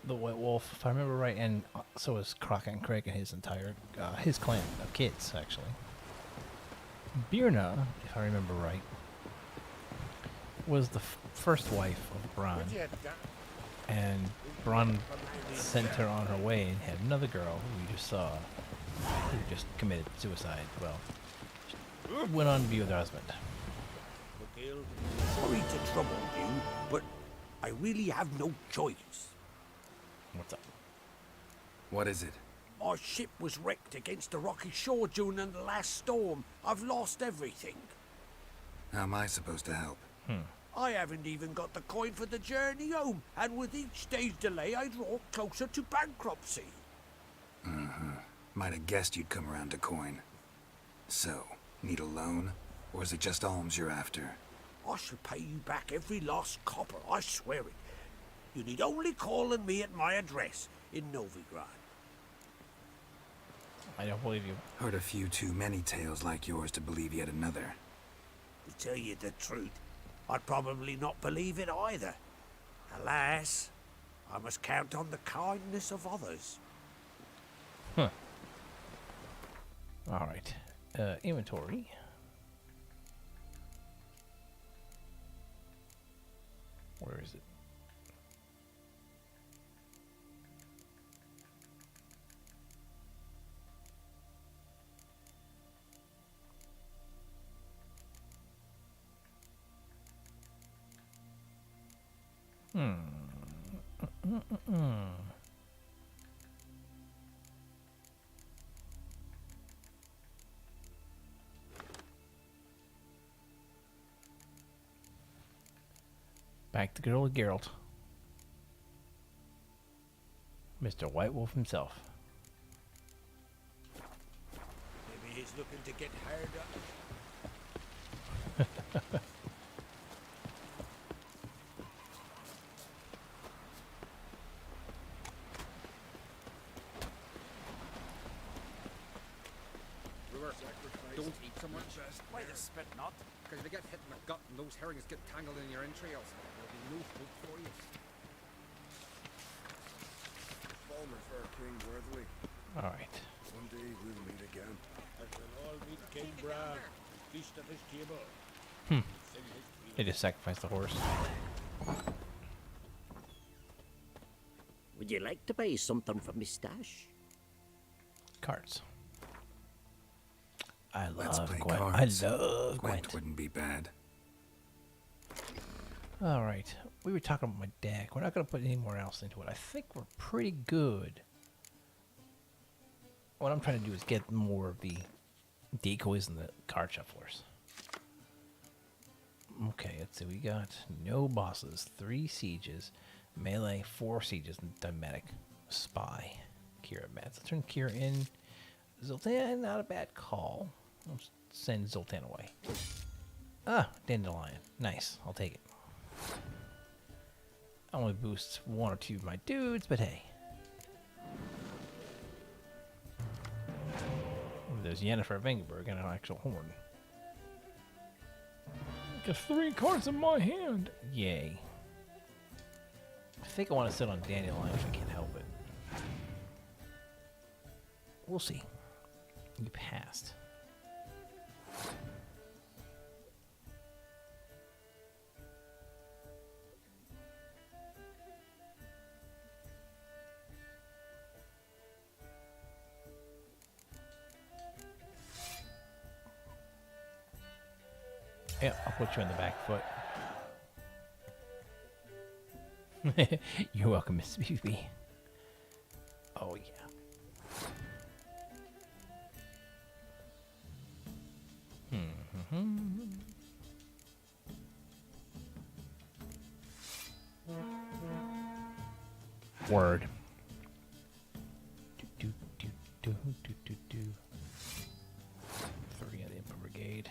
the White Wolf, if I remember right, and so was Krach and Craig and his entire, his clan of kids, actually. Birna, if I remember right, was the first wife of Bran, and Bran sent her on her way and had another girl who you just saw, who just committed suicide. Well, went on to be with her husband. Sorry to trouble you, but I really have no choice. What's up? What is it? My ship was wrecked against the rocky shore during the last storm. I've lost everything. How am I supposed to help? I haven't even got the coin for the journey home, and with each day's delay, I draw closer to bankruptcy. Might have guessed you'd come around to coin. So, need a loan? Or is it just alms you're after? I shall pay you back every last copper, I swear it. You need only call on me at my address in Novigrad. I don't believe you. Heard a few too many tales like yours to believe yet another. To tell you the truth, I'd probably not believe it either. Alas, I must count on the kindness of others. Huh. Alright. Inventory. Where is it? Back to good old Geralt. Mr. White Wolf himself. Maybe he's looking to get hard up. Don't eat so much. Why the spit not? Because if you get hit in the gut and those herrings get tangled in your entrails, there'll be no hope for you. Balmer for King Worthily. Alright. One day we'll meet again. And we'll all meet King Bran, feast at his table. They just sacrificed the horse. Would you like to buy something for me stash? Cards. I Let's love play Gwent. cards. I love Gwent Gwent. wouldn't be bad. Alright. We were talking about my deck. We're not going to put any more else into it. I think we're pretty good. What I'm trying to do is get more of the decoys and the card shufflers. Okay, let's see. We got no bosses, 3 sieges, melee, 4 sieges, and dynamic spy. Kira Mats. Let's turn Kira in. Zoltan, not a bad call. Let's send Zoltan away. Ah, Dandelion. Nice. I'll take it. Only boosts 1 or 2 of my dudes, but hey. There's Yennefer of Engelberg and an actual horn. Got 3 cards in my hand. Yay. I think I want to sit on Dandelion if I can't help it. We'll see. You passed. Yeah, I'll put you on the back foot. You're welcome, Miss BB. Oh, yeah. Word. Do, do, do, do, do, do. 3 of the Impa Brigade.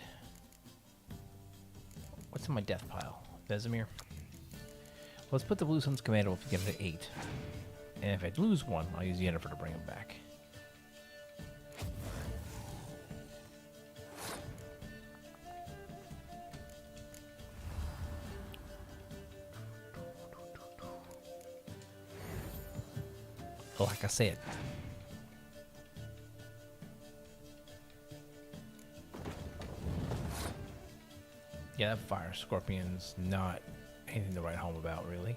What's in my death pile? Vesemir? Let's put the Blue Sun's Commander if we get it to 8. And if I lose 1, I'll use Yennefer to bring him back. Like I said. Yeah, that Fire Scorpion's not anything to write home about, really.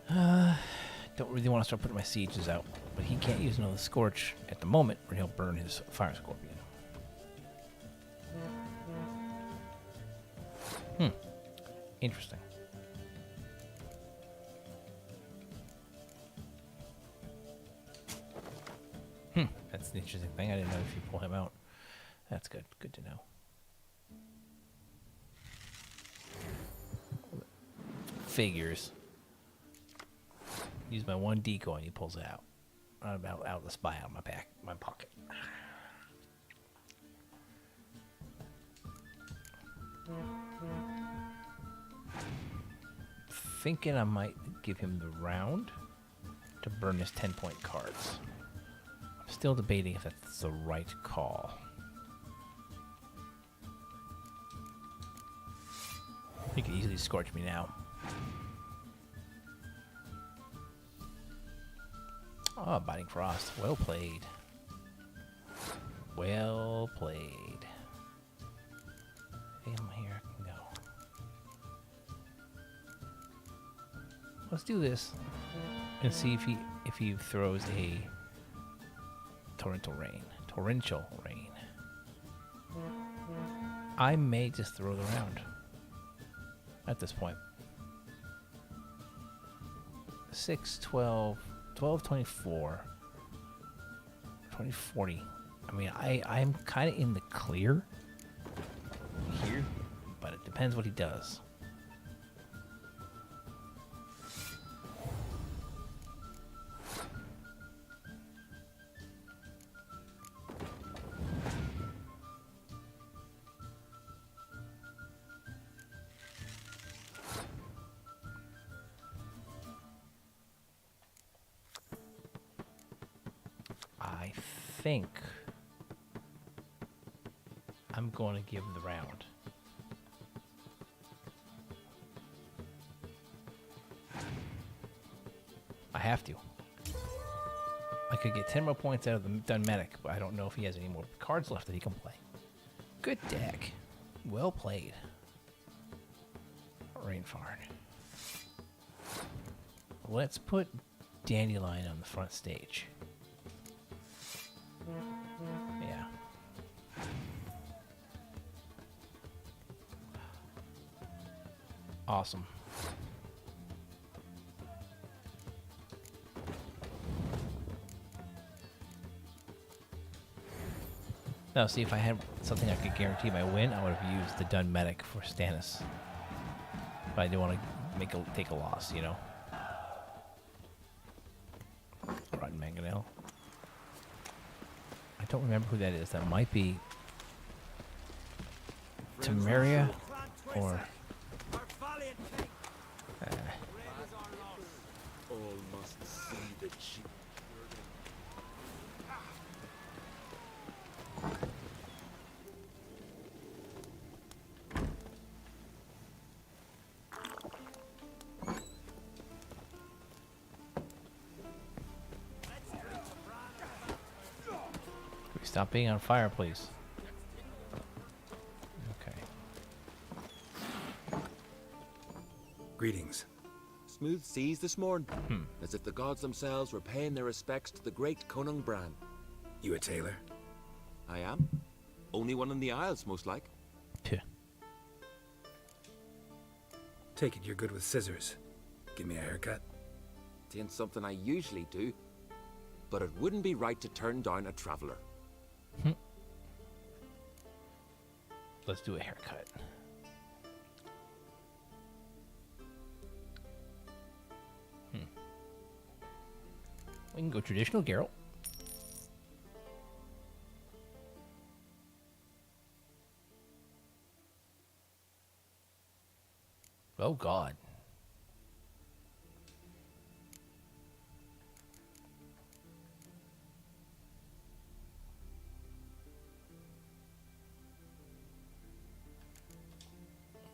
Don't really want to start putting my sieges out, but he can't use another Scorch at the moment, or he'll burn his Fire Scorpion. Interesting. That's the interesting thing. I didn't know if you pull him out. That's good. Good to know. figures. Use my one decoy and he pulls it out. I'm about out of the spy out of my pocket. Thinking I might give him the round to burn his 10-point cards. I'm still debating if that's the right call. He could easily scorch me now. Oh, Biting Frost. Well played. Well played. Damn, here I can go. Let's do this and see if he throws a torrential rain. Torrential rain. I may just throw the round at this point. 6, 12, 12, 24, 20, 40. I mean, I'm kind of in the clear here, but it depends what he does. I think I'm going to give the round. I have to. I could get 10 more points out of the Dun Medic, but I don't know if he has any more cards left that he can play. Good deck. Well played. Rainfarn. Let's put Dandelion on the front stage. Yeah. Awesome. Now, see, if I had something I could guarantee my win, I would have used the Dun Medic for Stannis. But I didn't want to take a loss, you know? Rotten Mangonel. I don't remember who that is. That might be Temeria or... All must see the cheap. Stop being on fire, please. Okay. Greetings. Smooth seas this morn, as if the gods themselves were paying their respects to the great Conung Bran. You a tailor? I am. Only one in the Isles, most like. Take it you're good with scissors. Give me a haircut. Tain't something I usually do, but it wouldn't be right to turn down a traveler. Let's do a haircut. We can go traditional Geralt. Oh God.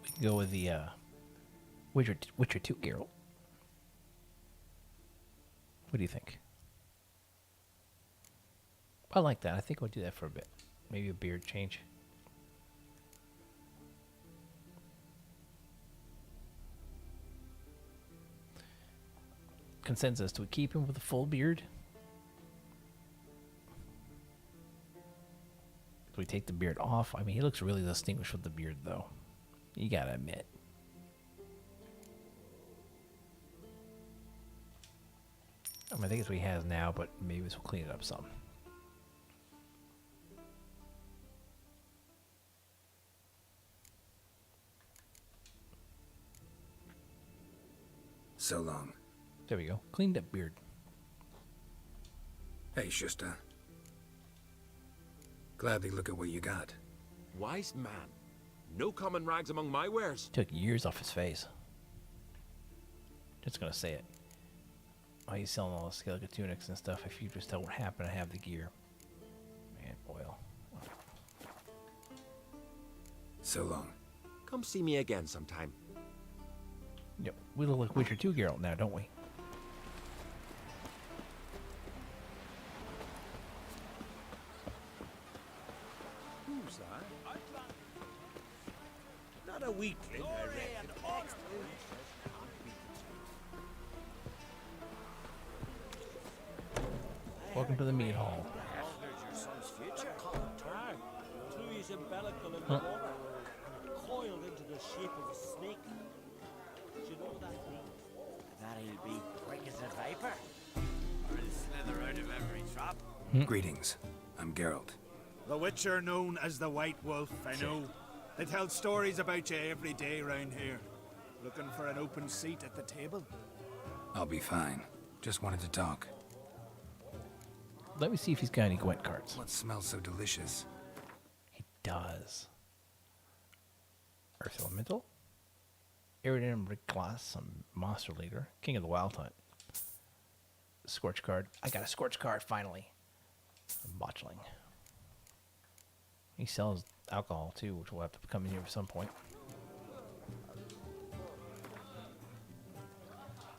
We can go with the Witcher 2 Geralt. What do you think? I like that. I think I'll do that for a bit. Maybe a beard change. Consensus, do we keep him with a full beard? Do we take the beard off? I mean, he looks really distinguished with the beard, though. You gotta admit. I mean, I think it's what he has now, but maybe this will clean it up some. So long. There we go. Cleaned up beard. Hey, Shusta. Gladly look at what you got. Wise man. No common rags among my wares. Took years off his face. Just gonna say it. Why he's selling all the skeleton tunics and stuff if you just don't happen to have the gear. Man, oil. So long. Come see me again sometime. Yep. We look like Witcher 2 Geralt now, don't we? Who's that? Not a weakling, I reckon. Welcome to the meat hall. Louis umbilical in the water, coiled into the shape of a snake. Do you know what that means? That he'll be quick as a viper. Or he'll slither out of every trap. Greetings. I'm Geralt. The Witcher known as the White Wolf, I know. They tell stories about you every day round here. Looking for an open seat at the table? I'll be fine. Just wanted to talk. Let me see if he's got any Gwent cards. What smells so delicious? He does. Earth Elemental. Iridium Rick Glass, some Monster Leader. King of the Wild Hunt. Scorch card. I got a Scorch card, finally. Botchling. He sells alcohol, too, which will have to come in here at some point.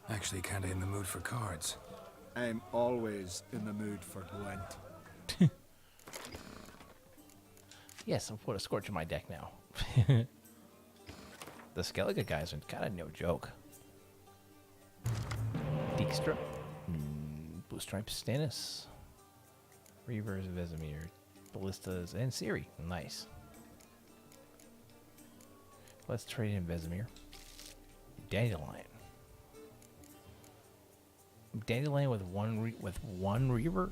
Actually kinda in the mood for cards. I'm always in the mood for Gwent. Yes, I'll put a Scorch in my deck now. The Skellige guys are kind of no joke. Dijkstra. Blue Stripes Stannis. Reavers, Vesemir. Ballistas, and Ciri. Nice. Let's trade in Vesemir. Dandelion. Dandelion with one Reaver?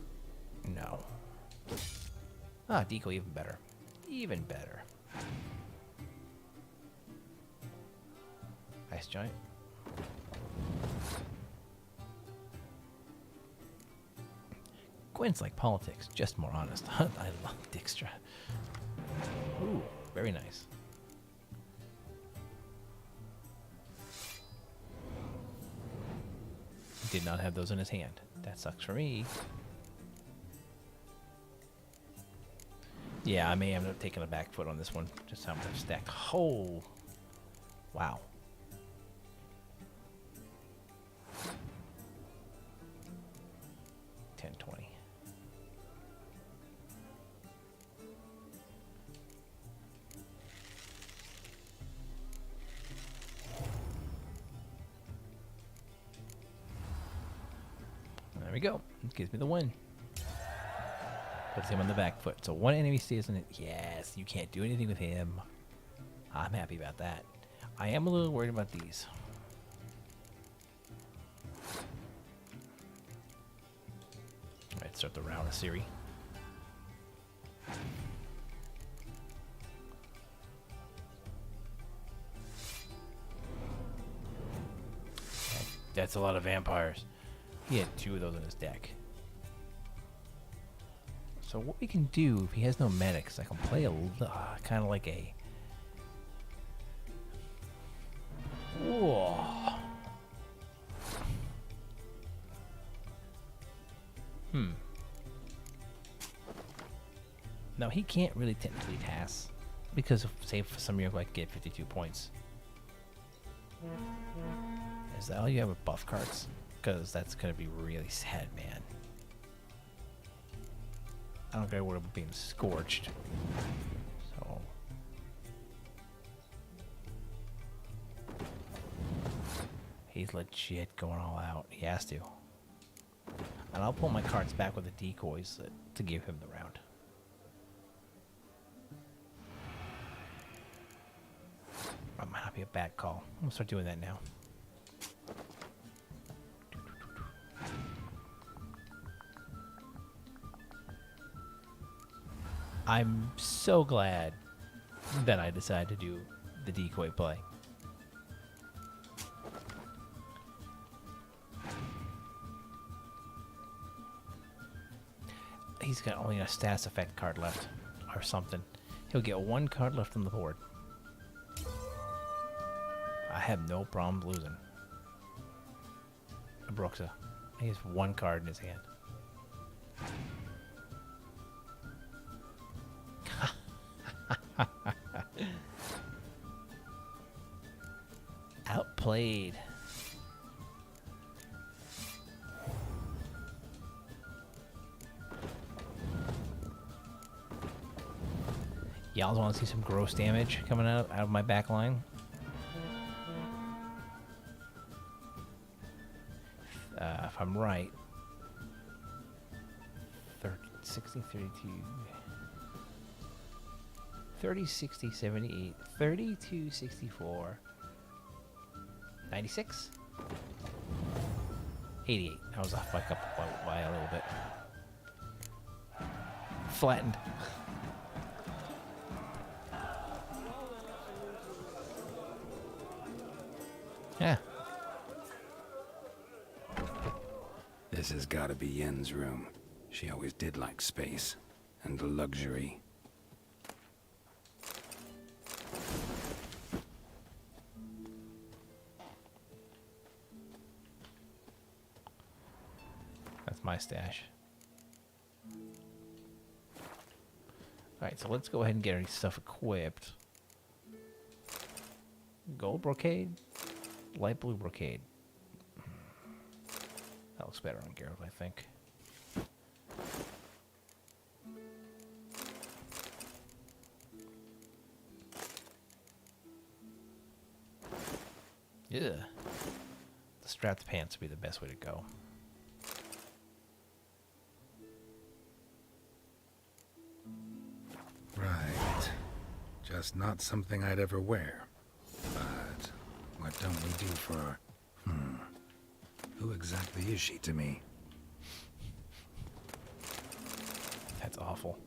No. Ah, Decoy even better. Even better. Ice Giant. Gwent's like politics, just more honest. I love Dijkstra. Ooh, very nice. Did not have those in his hand. That sucks for me. Yeah, I may end up taking a back foot on this one. Just how much stack. Oh, wow. $10.20. There we go. It gives me the win. Puts him on the back foot. So one enemy stays in it. Yes, you can't do anything with him. I'm happy about that. I am a little worried about these. Alright, start the round of Ciri. That's a lot of vampires. He had 2 of those in his deck. So what we can do, if he has no medics, I can play a kind of like a... Whoa. Now he can't really technically pass because, say, for some years I get 52 points. Is that all you have with buff cards? Because that's going to be really sad, man. I don't care what it being scorched. So. He's legit going all out. He has to. And I'll pull my cards back with the decoys to give him the round. That might not be a bad call. I'm going to start doing that now. I'm so glad that I decided to do the decoy play. He's got only a status effect card left, or something. He'll get 1 card left on the board. I have no problem losing. Abroxa. He has 1 card in his hand. Outplayed. Y'all want to see some gross damage coming out of my back line? If I'm right, 60, 32, 30, 60, 78, 32, 64, 96, 88. I was off by a little bit. Flattened. Yeah. This has got to be Yen's room. She always did like space and luxury. That's my stash. Alright, so let's go ahead and get our stuff equipped. Gold brocade, light blue brocade. That looks better on Geralt, I think. Yeah. The strapped pants would be the best way to go. Right. Just not something I'd ever wear. But what don't we do for... Who exactly is she to me? That's awful.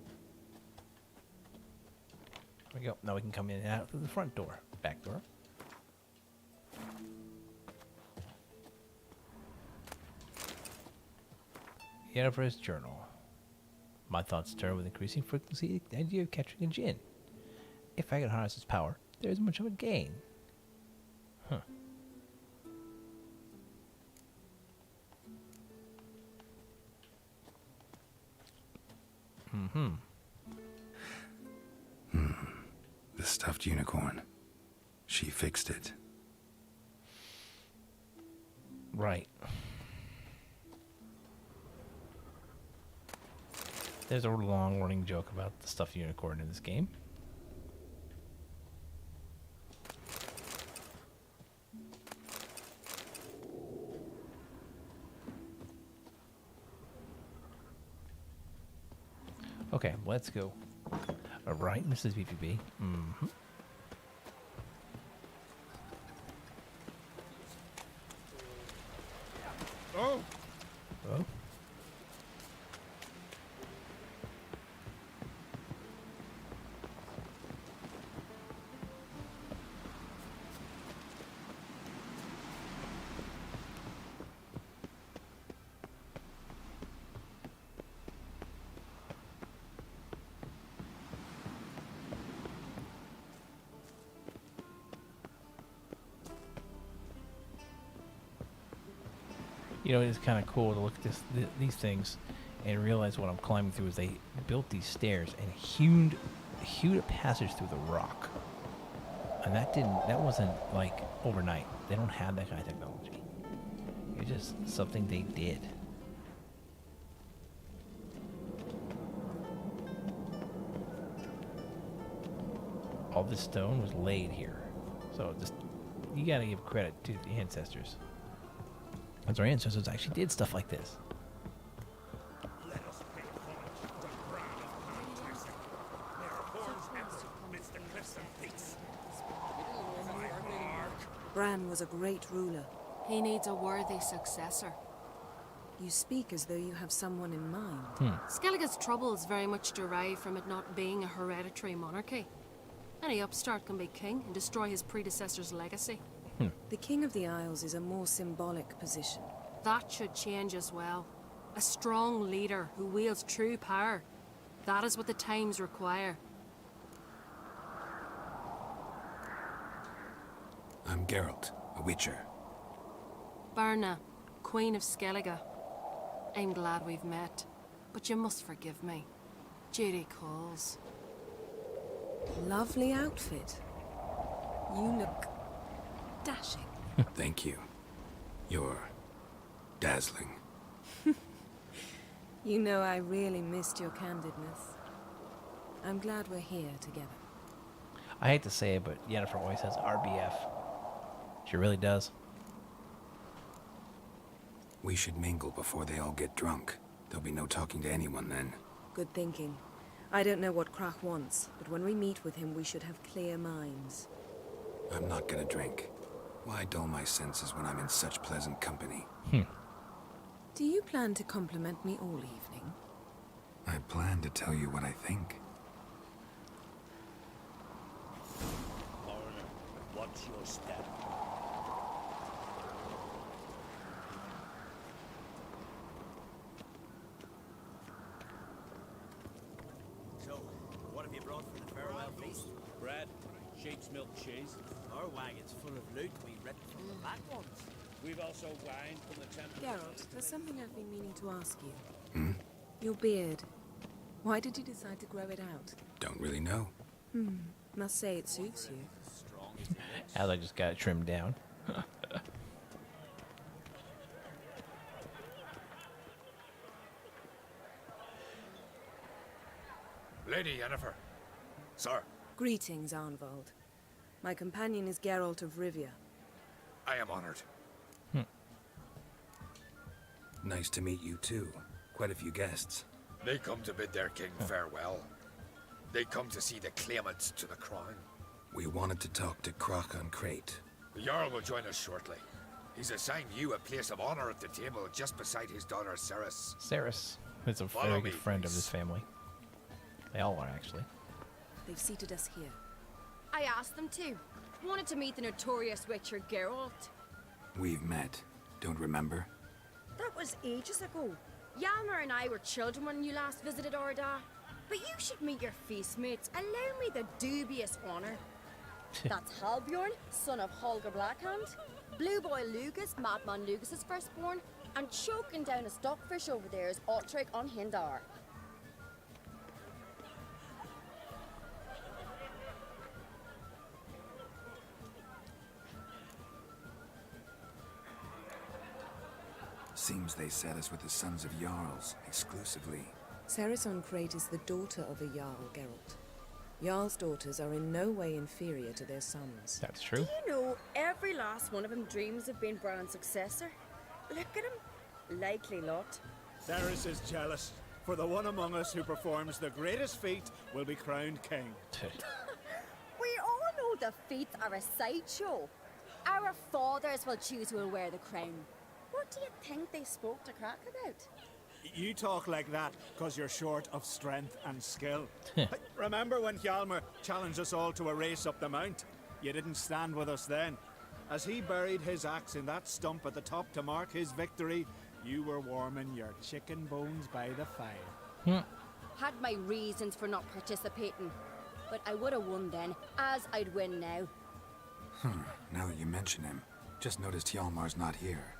There we go. Now we can come in and out through the front door. Back door. Yennefer's Journal. My thoughts turn with increasing frequency the idea of capturing a djinn. If I could harness its power, there is much of a gain. Huh. The stuffed unicorn. She fixed it. Right. There's a long running joke about the stuffed unicorn in this game. Okay, let's go. All right, Mrs. BPB. Mm-hmm. Oh. Oh. You know, it's kind of cool to look at these things and realize what I'm climbing through is they built these stairs and hewed a passage through the rock. And that wasn't like overnight. They don't have that kind of technology. It's just something they did. All this stone was laid here. So just, you gotta give credit to the ancestors. Because our ancestors actually did stuff like this. Let us pay homage to Bran of Tartesson. Their horns answer amidst the cliffs and peaks. Bran was a great ruler. He needs a worthy successor. You speak as though you have someone in mind. Skellige's troubles very much derive from it not being a hereditary monarchy. Any upstart can be king and destroy his predecessor's legacy. The King of the Isles is a more symbolic position. That should change as well. A strong leader who wields true power. That is what the times require. I'm Geralt, a Witcher. Birna, Queen of Skellige. I'm glad we've met, but you must forgive me. Duty calls. Lovely outfit. You look dashing. Thank you. You're dazzling. You know I really missed your candidness. I'm glad we're here together. I hate to say it, but Yennefer always has RBF. She really does. We should mingle before they all get drunk. There'll be no talking to anyone then. Good thinking. I don't know what Crach wants, but when we meet with him, we should have clear minds. I'm not gonna drink. Why dull my senses when I'm in such pleasant company? Do you plan to compliment me all evening? I plan to tell you what I think. Foreigner, what's your step? So, what have you brought for the farewell feast? Bread, sheep's milk cheese. Our wagon's full of loot we ripped from the Black Ones. We've also wine from the temple. Geralt, there's something I've been meaning to ask you. Your beard. Why did you decide to grow it out? Don't really know. Must say it suits you. As I just got it trimmed down. Lady Yennefer. Sir, Greetings, Arnvald. My companion is Geralt of Rivia. I am honored. Nice to meet you too. Quite a few guests. They come to bid their king farewell. They come to see the claimants to the crown. We wanted to talk to Crach on Crate. The Jarl will join us shortly. He's assigned you a place of honor at the table just beside his daughter Cerys. Cerys is a Follow very me, good friend of please. this family. They all are, actually. They've seated us here. I asked them to. Wanted to meet the notorious Witcher Geralt. We've met. Don't remember? That was ages ago. Yalmer and I were children when you last visited Orda. But you should meet your feast mates. Allow me the dubious honor. That's Halbjorn, son of Holger Blackhand. Blue Boy Lugus, Madman Lugus's firstborn. And choking down a stockfish over there is Otrek on Hindar. Seems they set us with the sons of Jarls, exclusively. Cerys on Crate is the daughter of a Jarl, Geralt. Jarl's daughters are in no way inferior to their sons. That's true. Do you know every last one of them dreams of being Bran's successor? Look at him. Likely lot. Cerys is jealous, for the one among us who performs the greatest feat will be crowned king. We all know the feats are a sideshow. Our fathers will choose who will wear the crown. What do you think they spoke to Crach about? You talk like that because you're short of strength and skill. Remember when Hjalmar challenged us all to a race up the mount? You didn't stand with us then. As he buried his axe in that stump at the top to mark his victory, you were warming your chicken bones by the fire. Had my reasons for not participating, but I would have won then, as I'd win now. Now that you mention him, just noticed Hjalmar's not here.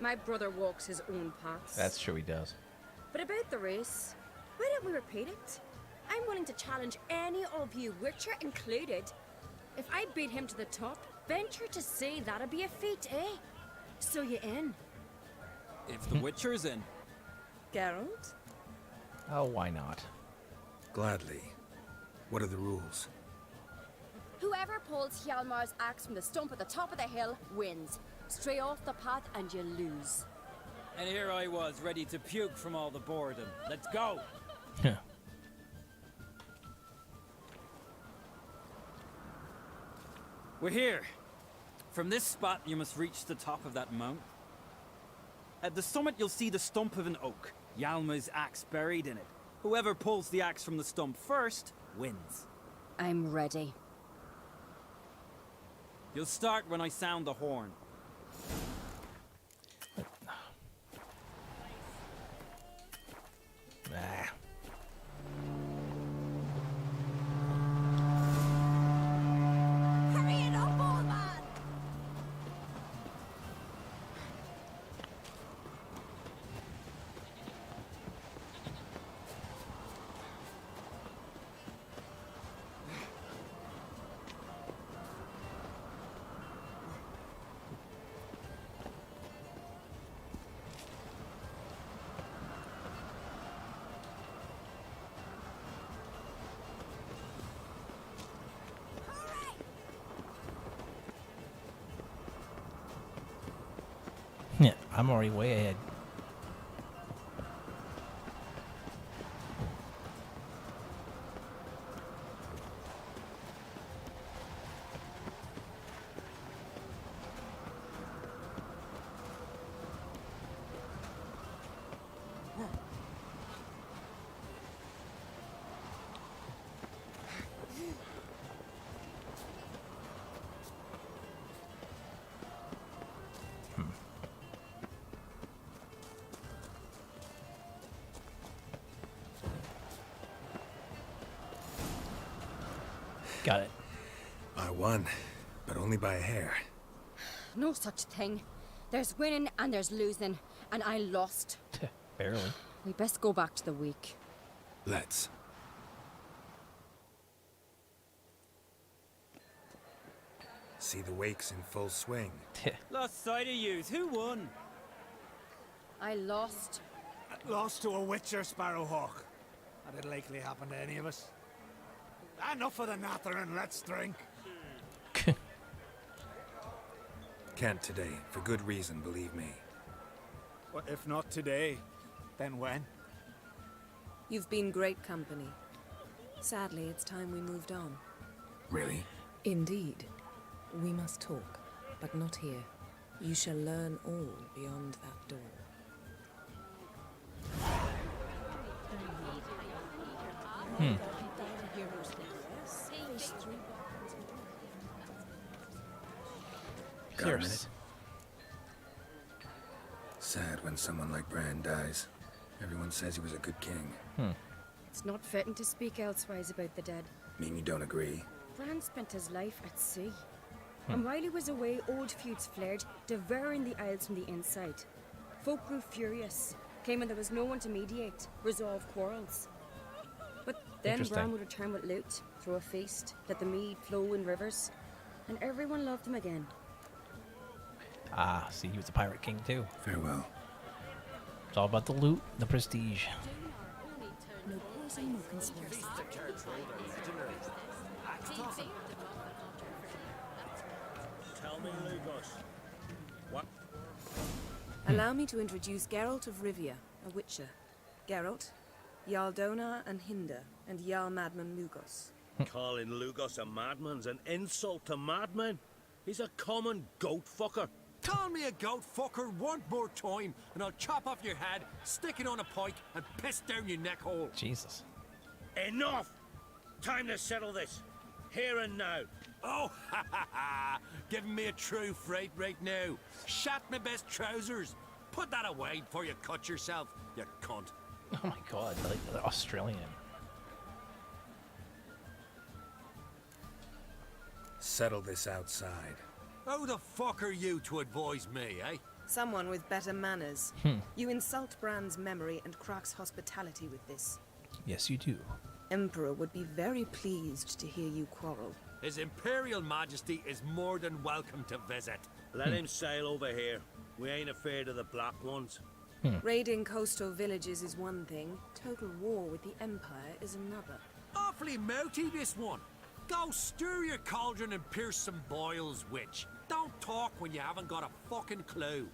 My brother walks his own paths. That's true, he does. But about the race, why don't we repeat it? I'm willing to challenge any of you, Witcher included. If I beat him to the top, venture to say that'd be a feat, eh? So you in? If the Witcher's in. Geralt? Oh, why not? Gladly. What are the rules? Whoever pulls Hjalmar's axe from the stump at the top of the hill wins. Stray off the path and you lose. And here I was, ready to puke from all the boredom. Let's go! We're here. From this spot, you must reach the top of that mount. At the summit, you'll see the stump of an oak. Hjalmar's axe buried in it. Whoever pulls the axe from the stump first, wins. I'm ready. You'll start when I sound the horn. Yeah, I'm already way ahead. Got it. I won, but only by a hair. No such thing. There's winning and there's losing, and I lost. Barely. We best go back to the week. Let's. See the wakes in full swing. Lost sight of yous. Who won? I lost. Lost to a witcher, Sparrowhawk. That'd likely happen to any of us. Enough of the natter and let's drink. Can't today, for good reason, believe me. Well, if not today, then when? You've been great company. Sadly, it's time we moved on. Really? Indeed. We must talk, but not here. You shall learn all beyond that door. Got a minute? Sad when someone like Bran dies. Everyone says he was a good king. It's not fitting to speak elsewise about the dead. Mean you don't agree? Bran spent his life at sea. And while he was away, old feuds flared, devouring the Isles from the inside. Folk grew furious, claiming there was no one to mediate, resolve quarrels. But then Bran would return with loot, throw a feast, let the mead flow in rivers, and everyone loved him again. Ah, see, he was a pirate king too. Farewell. It's all about the loot, the prestige. No poison, no conspiracy. Tell me, Lugos. What? Allow me to introduce Geralt of Rivia, a witcher. Geralt, Jarl Dona and Hinder, and Jarl Madman Lugos. Calling Lugos a madman's an insult to madmen. He's a common goat fucker. Call me a goat fucker one more time, and I'll chop off your head, stick it on a pike, and piss down your neck hole. Jesus. Enough! Time to settle this. Here and now. Oh, ha ha ha! Giving me a true fright right now. Shat my best trousers. Put that away before you cut yourself, you cunt. Oh my god, like the Australian. Settle this outside. Who the fuck are you to advise me, eh? Someone with better manners. You insult Bran's memory and Crach's hospitality with this. Yes, you do. Emperor would be very pleased to hear you quarrel. His Imperial Majesty is more than welcome to visit. Let him sail over here. We ain't afraid of the black ones. Raiding coastal villages is one thing. Total war with the Empire is another. Awfully mouty, this one. Go stir your cauldron and pierce some boils, witch. Don't talk when you haven't got a fucking clue.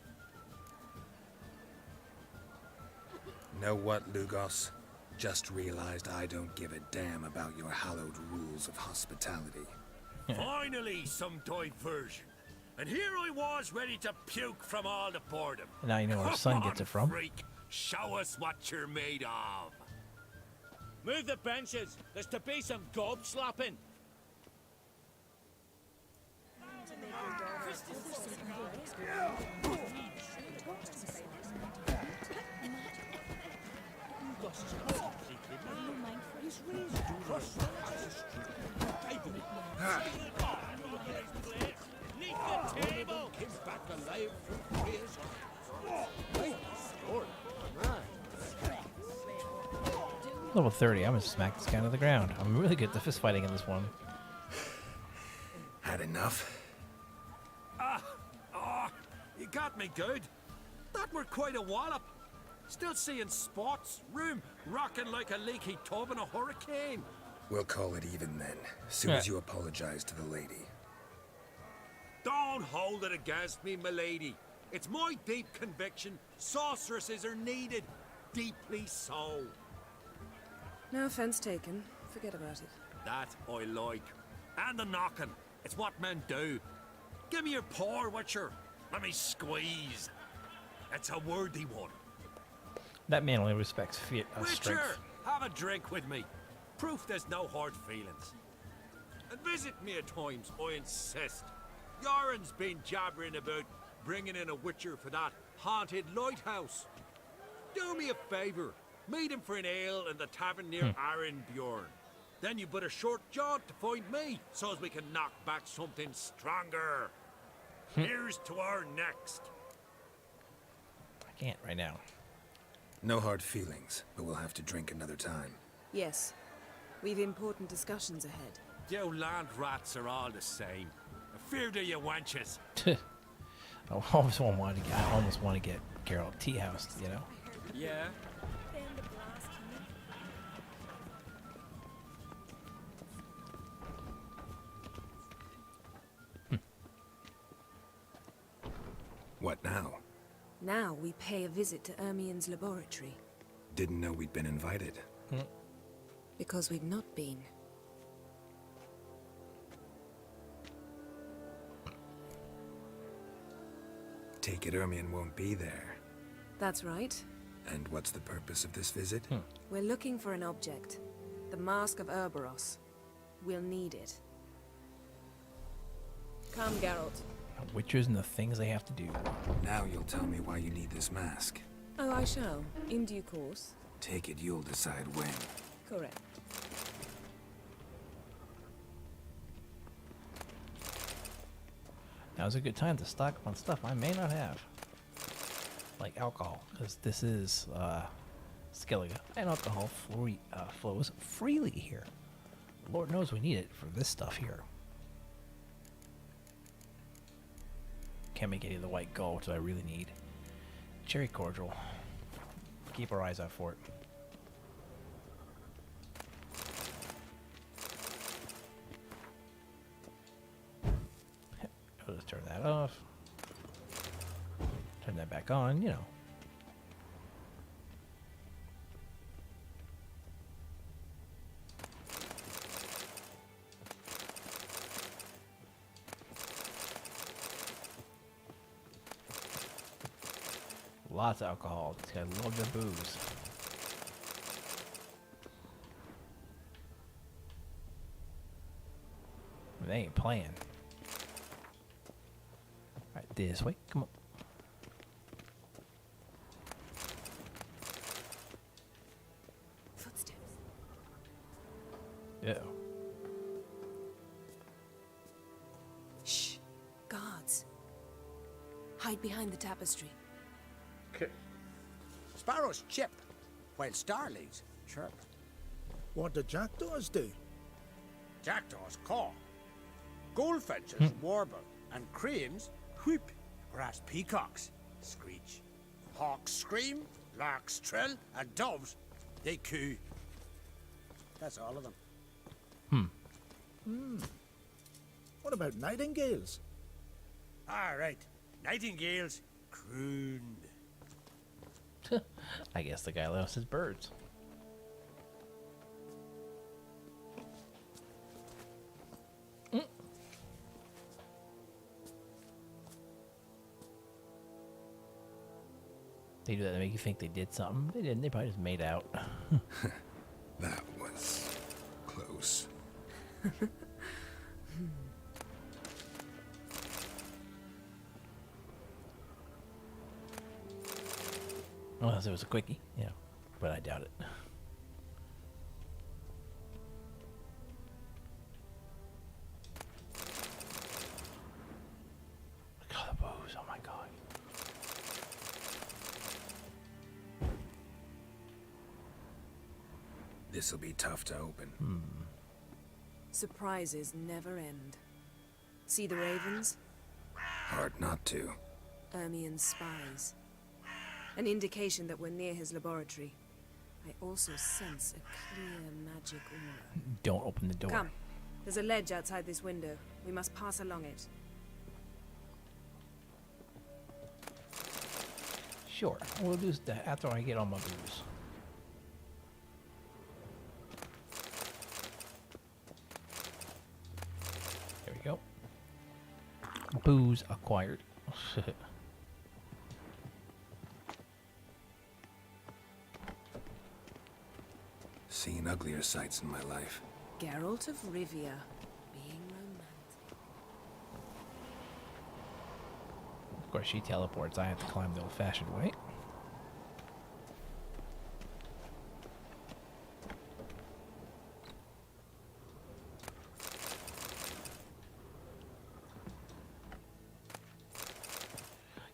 Know what, Lugos? Just realized I don't give a damn about your hallowed rules of hospitality. Finally, some diversion. And here I was ready to puke from all the boredom. Now you know where our son gets it from. Freak. Show us what you're made of. Move the benches. There's to be some gob slapping. Level 30, I'm gonna smack this guy to the ground. I'm really good at the fist fighting in this one. Had enough? You got me good. That were quite a wallop. Still seeing spots, room rocking like a leaky tub in a hurricane. We'll call it even then, soon as you apologize to the lady. Don't hold it against me, milady. It's my deep conviction sorceresses are needed. Deeply so. No offense taken. Forget about it. That I like. And the knocking. It's what men do. Give me your paw, Witcher. Let me squeeze. It's a worthy one. That man only respects Witcher, strength. have a drink with me. Proof there's no hard feelings. And visit me at times, I insist. Yoren's been jabbering about bringing in a Witcher for that haunted lighthouse. Do me a favour. Meet him for an ale in the tavern near Arenbjorn. Then you but a short jaunt to find me, so as we can knock back something stronger. Here's to our next. I can't right now. No hard feelings, but we'll have to drink another time. Yes. We've important discussions ahead. You land rats are all the same. Fear to you wenches. I almost want to get Geralt tea housed, you know? Yeah. What now? Now we pay a visit to Ermien's laboratory. Didn't know we'd been invited. Because we've not been. Take it Ermien won't be there. That's right. And what's the purpose of this visit? We're looking for an object. The Mask of Urboros. We'll need it. Come, Geralt. Witchers and the things they have to do. Now you'll tell me why you need this mask. Oh, I shall. In due course. Take it you'll decide when. Correct. Now's a good time to stock up on stuff I may not have. Like alcohol, because this is Skellige, and alcohol flows freely here. Lord knows we need it for this stuff here. Can't make any of the white gull, which I really need. Cherry cordial. Keep our eyes out for it. I'll just turn that off. Turn that back on, you know. Lots of alcohol. These guys love their booze. They ain't playing. Alright, this way. Come on. Footsteps. Yeah. Shh. Guards. Hide behind the tapestry. Sparrows chip, while starlings chirp. What do jackdaws do? Jackdaws caw. Goldfinches warble, and cranes whoop, whereas peacocks screech. Hawks scream, larks trill, and doves, they coo. That's all of them. What about nightingales? All right, nightingales crooned. I guess the guy loves his birds. They do that to make you think they did something. They didn't. They probably just made out. That was close. Unless it was a quickie, yeah. But I doubt it. Look at all the booze. Oh my god. This'll be tough to open. Surprises never end. See the ravens? Hard not to. Ermien's spies. An indication that we're near his laboratory. I also sense a clear magic aura. Don't open the door. Come. There's a ledge outside this window. We must pass along it. Sure, we'll do that after I get all my booze. There we go. Booze acquired. Seen uglier sights in my life. Geralt of Rivia, being romantic. Of course, she teleports. I have to climb the old-fashioned way.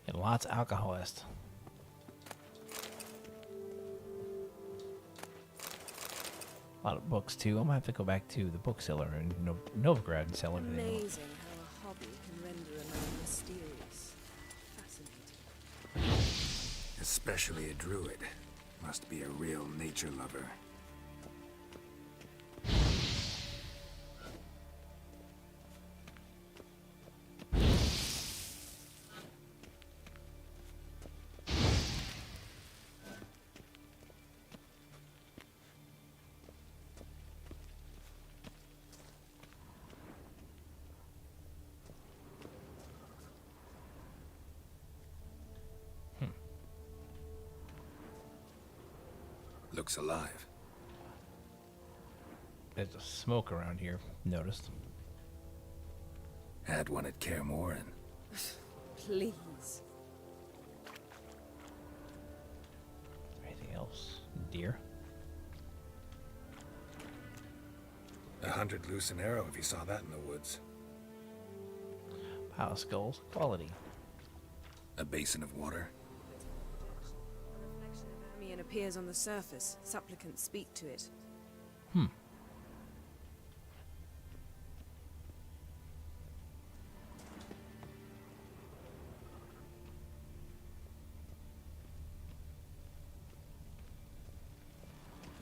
And lots of alcoholist. A lot of books too. I'm gonna have to go back to the bookseller in Novigrad and sell everything. Amazing how a hobby can render a man mysterious. Fascinating. Especially a druid. Must be a real nature lover. Looks alive. There's a smoke around here. Noticed. Had one at Kaer Morhen. Please. Anything else? Deer. 100 loose an arrow if you saw that in the woods. Pile of skulls. Quality. A basin of water. Ermion appears on the surface. Supplicants speak to it.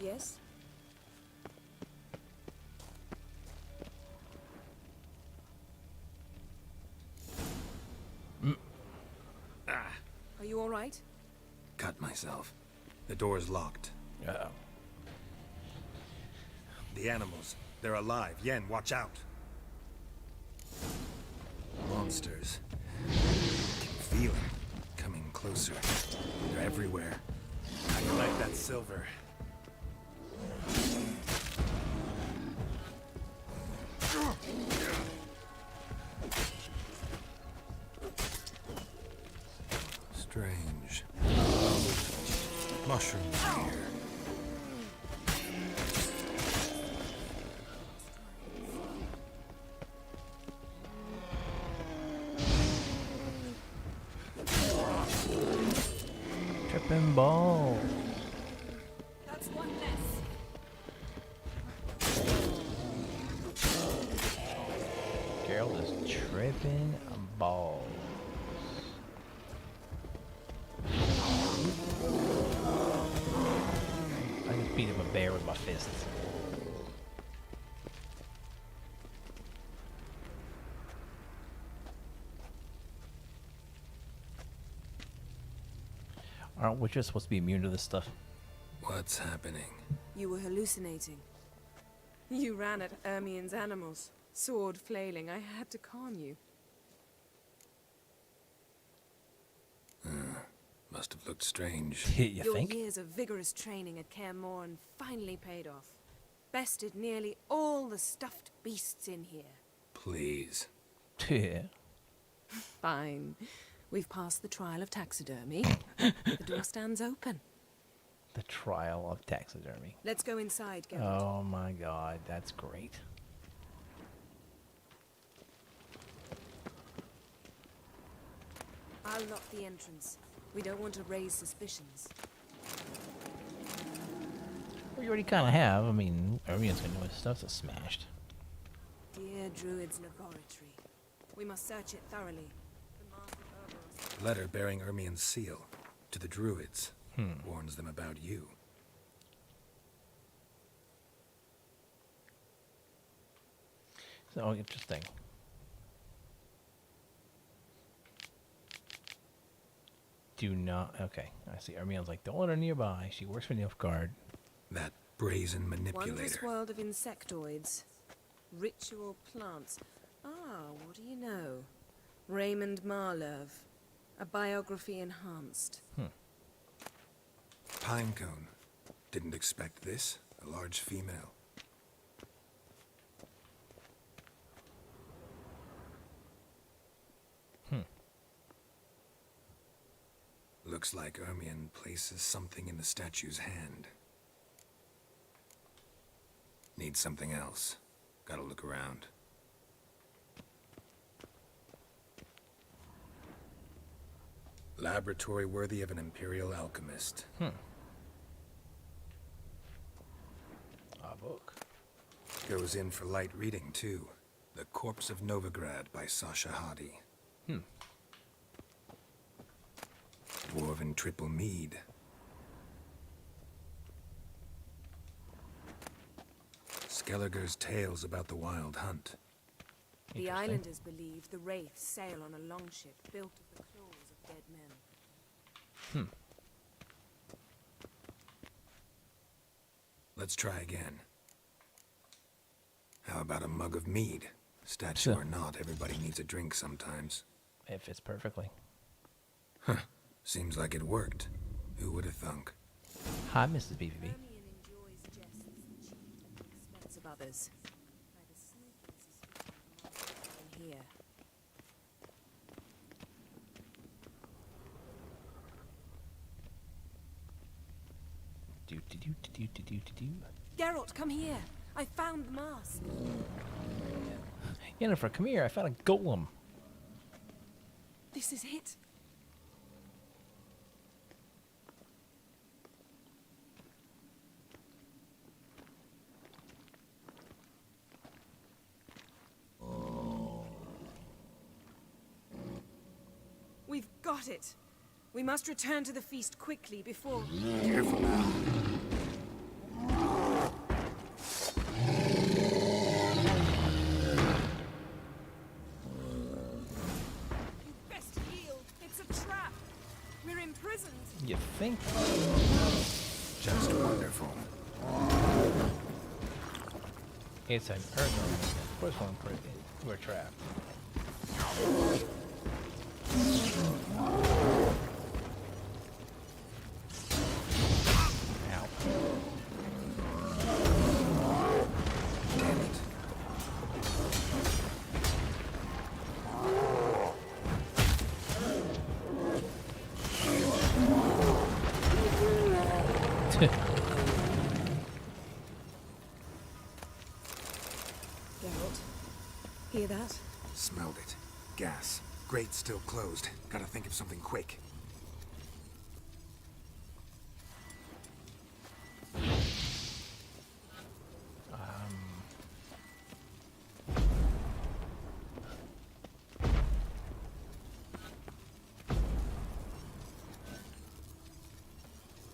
Yes? Are you all right? Cut myself. The door's locked. Uh-oh. The animals. They're alive. Yen, watch out. Monsters. I can feel them. Coming closer. They're everywhere. I collect that silver. Strange. Mushrooms here. Tripping ball. That's one less. Geralt is tripping balls. I can beat him a bear with my fists. Aren't witches supposed to be immune to this stuff? What's happening? You were hallucinating. You ran at Ermion's animals, sword flailing. I had to calm you. Must have looked strange. Your years of vigorous training at Kaer Morhen finally paid off. Bested nearly all the stuffed beasts in here. Please. Yeah. Fine. We've passed the trial of taxidermy. The door stands open. The trial of taxidermy. Let's go inside, Geralt. Oh my god, that's great. I'll lock the entrance. We don't want to raise suspicions. Well, you already kind of have. I mean, everyone's gonna know his stuff's smashed. Dear Druid's laboratory. We must search it thoroughly. Letter bearing Ermion's seal. To the druids. Warns them about you. So interesting. Do not. Okay, I see. Hermione's like, don't let her nearby. She works for Nilfgaard. That brazen manipulator. Wondrous world of insectoids. Ritual plants. Ah, what do you know? Raymond Marlove. A biography enhanced. Pinecone. Didn't expect this. A large female. Looks like Hermione places something in the statue's hand. Need something else. Gotta look around. Laboratory worthy of an Imperial alchemist. A book. Goes in for light reading, too. The Corpse of Novigrad by Sasha Hadi. Dwarven Triple Mead. Skelliger's Tales about the Wild Hunt. The islanders believe the wraiths sail on a longship built of the claws of dead men. Let's try again. How about a mug of mead? Statue or not, everybody needs a drink sometimes. It fits perfectly. Huh. Seems like it worked. Who would have thunk? Hi, Mrs. BBB. Hermione enjoys jests that cheat at the expense of others. By the sneaking suspicion of in here. Geralt, come here. I found the mask. Yennefer, come here. I found a golem. This is it. We've got it. We must return to the feast quickly before... Careful now. You best yield. It's a trap. We're imprisoned. You think? Just wonderful. It's an Earth. Of course, we're trapped. Ow. Damn it. Geralt, hear that? Smelled it. Gas. Grate still closed. Gotta think of something quick.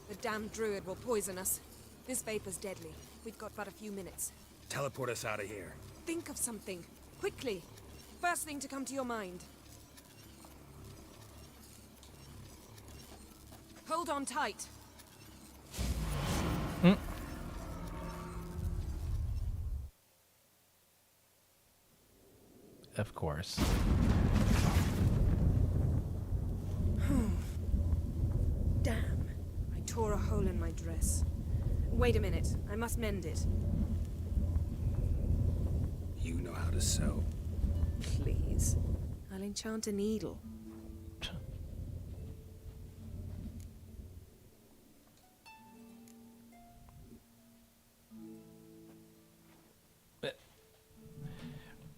The damned druid will poison us. This vapor's deadly. We've got but a few minutes. Teleport us out of here. Think of something. Quickly. First thing to come to your mind. Hold on tight. Of course. Damn. I tore a hole in my dress. Wait a minute. I must mend it. You know how to sew. Please. I'll enchant a needle.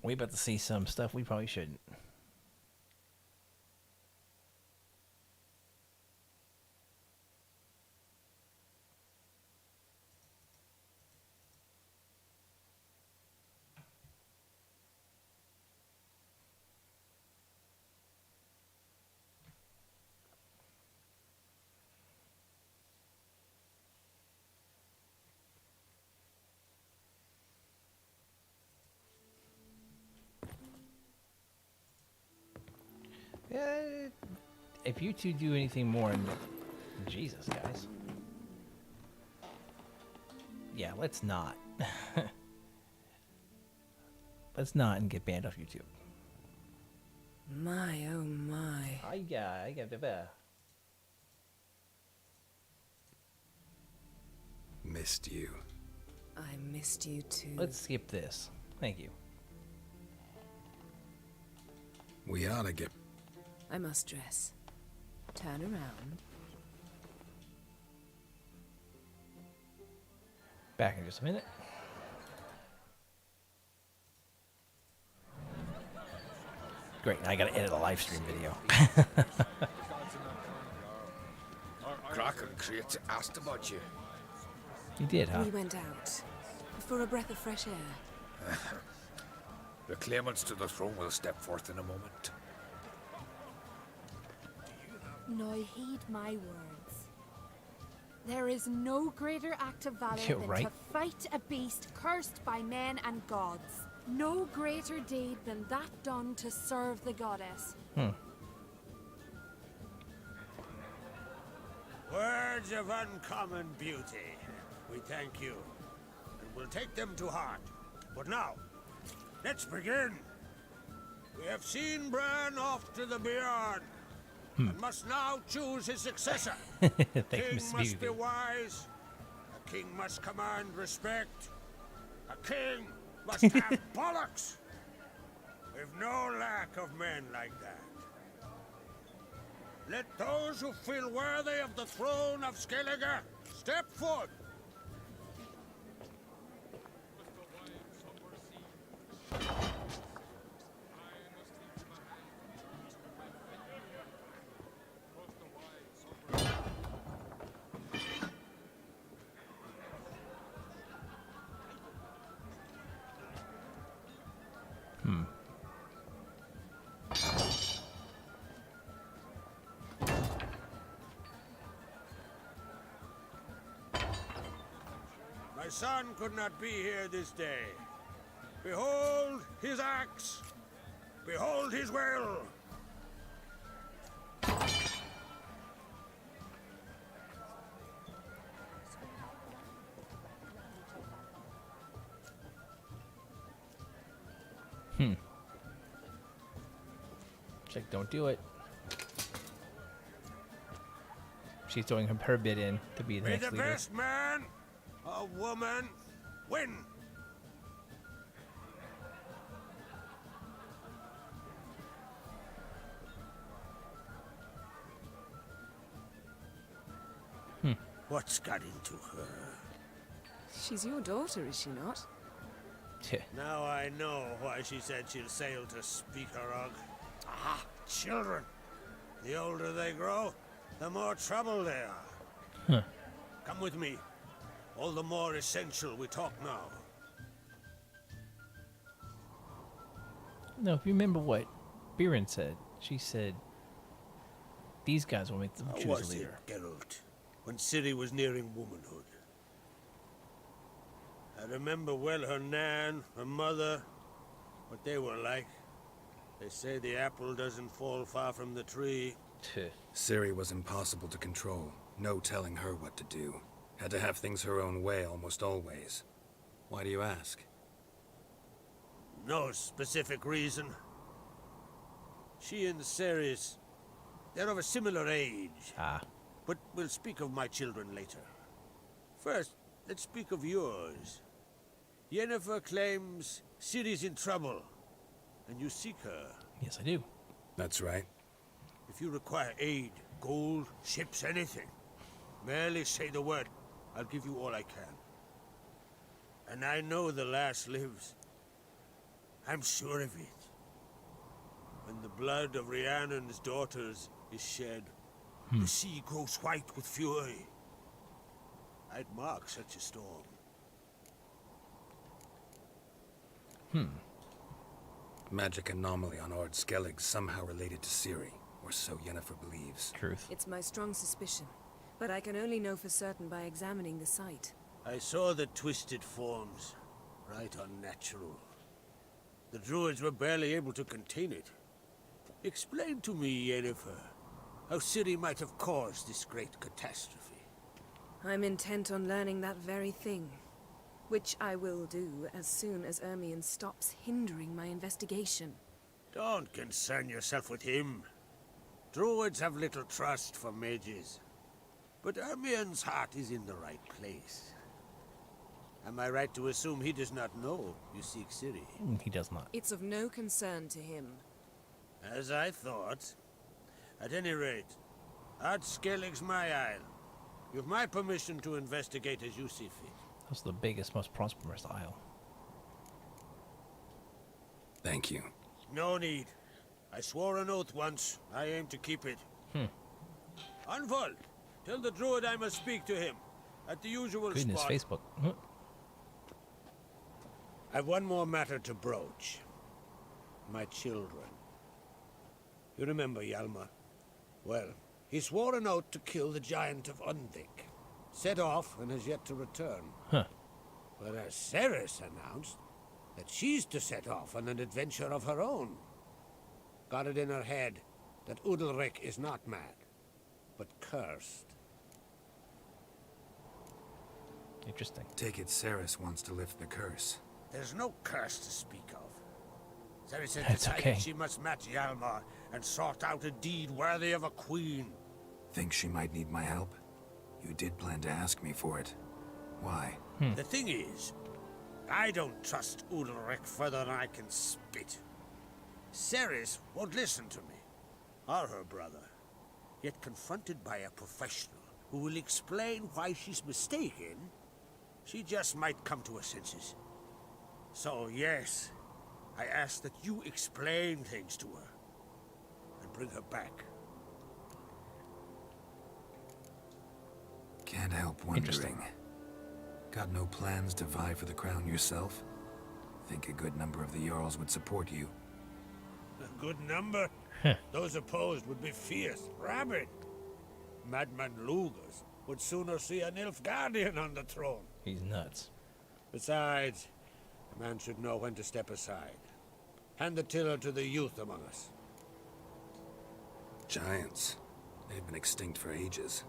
We about to see some stuff we probably shouldn't. if you two do anything more in Jesus, guys. Yeah, let's not. Let's not and get banned off YouTube. My, oh my. I got the bear. Missed you. I missed you too. Let's skip this. Thank you. We ought to get... I must dress. Turn around. Back in just a minute. Great, now I gotta edit a live stream video. Croc and Create asked about you. You did, huh? We went out for a breath of fresh air. The claimants to the throne will step forth in a moment. Now heed my words. There is no greater act of valor You're than right. to fight a beast cursed by men and gods. No greater deed than that done to serve the goddess. Words of uncommon beauty. We thank you, and we'll take them to heart. But now, let's begin. We have seen Bran off to the beyond, and must now choose his successor. King must be wise. A king must command respect. A king must have bollocks. We've no lack of men like that. Let those who feel worthy of the throne of Skellige step forth. My son could not be here this day. Behold his axe. Behold his will. Check, don't do it. She's throwing her bid in to be the May next the leader. best man or woman win. What's got into her? She's your daughter, is she not? Now I know why she said she'll sail to Speakerog. Ah, children. The older they grow, the more trouble they are. Come with me. All the more essential we talk now. No, if you remember what Biren said, she said, these guys will make them How choose was a leader. it, Geralt, when Ciri was nearing womanhood? I remember well her nan, her mother, what they were like. They say the apple doesn't fall far from the tree. Ciri was impossible to control. No telling her what to do. Had to have things her own way almost always. Why do you ask? No specific reason. She and Ceres, they're of a similar age. But we'll speak of my children later. First, let's speak of yours. Yennefer claims Ciri's in trouble, and you seek her. Yes, I do. That's right. If you require aid, gold, ships, anything, merely say the word. I'll give you all I can. And I know the lass lives. I'm sure of it. When the blood of Rhiannon's daughters is shed, the sea grows white with fury. I'd mark such a storm. Magic anomaly on Ord Skellig somehow related to Ciri, or so Yennefer believes. Truth. It's my strong suspicion, but I can only know for certain by examining the site. I saw the twisted forms, right unnatural. The druids were barely able to contain it. Explain to me, Yennefer, how Ciri might have caused this great catastrophe. I'm intent on learning that very thing, which I will do as soon as Ermion stops hindering my investigation. Don't concern yourself with him. Druids have little trust for mages. But Ermion's heart is in the right place. Am I right to assume he does not know you seek Ciri? He does not. It's of no concern to him. As I thought. At any rate, Ard Skellig's my isle. You've my permission to investigate as you see fit. That's the biggest, most prosperous isle. Thank you. No need. I swore an oath once. I aim to keep it. Anvald, tell the druid I must speak to him. At the usual Goodness, spot. Facebook. I've one more matter to broach. My children. You remember Hjalmar? Well, he swore an oath to kill the Giant of Undvik. Set off and has yet to return. Whereas Ceres announced that she's to set off on an adventure of her own. Got it in her head that Udalryk is not mad, but cursed. Interesting. Take it Ceres wants to lift the curse. There's no curse to speak of. Ceres had That's decided okay. she must match Hjalmar and sort out a deed worthy of a queen. Think she might need my help? You did plan to ask me for it. Why? The thing is, I don't trust Udalryk further than I can spit. Ceres won't listen to me, or her brother. Yet confronted by a professional who will explain why she's mistaken, she just might come to her senses. So yes, I ask that you explain things to her and bring her back. Can't help wondering. Got no plans to vie for the crown yourself? Think a good number of the Jarls would support you. A good number? Those opposed would be fierce, rabid. Madman Lugas would sooner see an Nilfgaardian on the throne. He's nuts. Besides, a man should know when to step aside. Hand the tiller to the youth among us. Giants. They've been extinct for ages.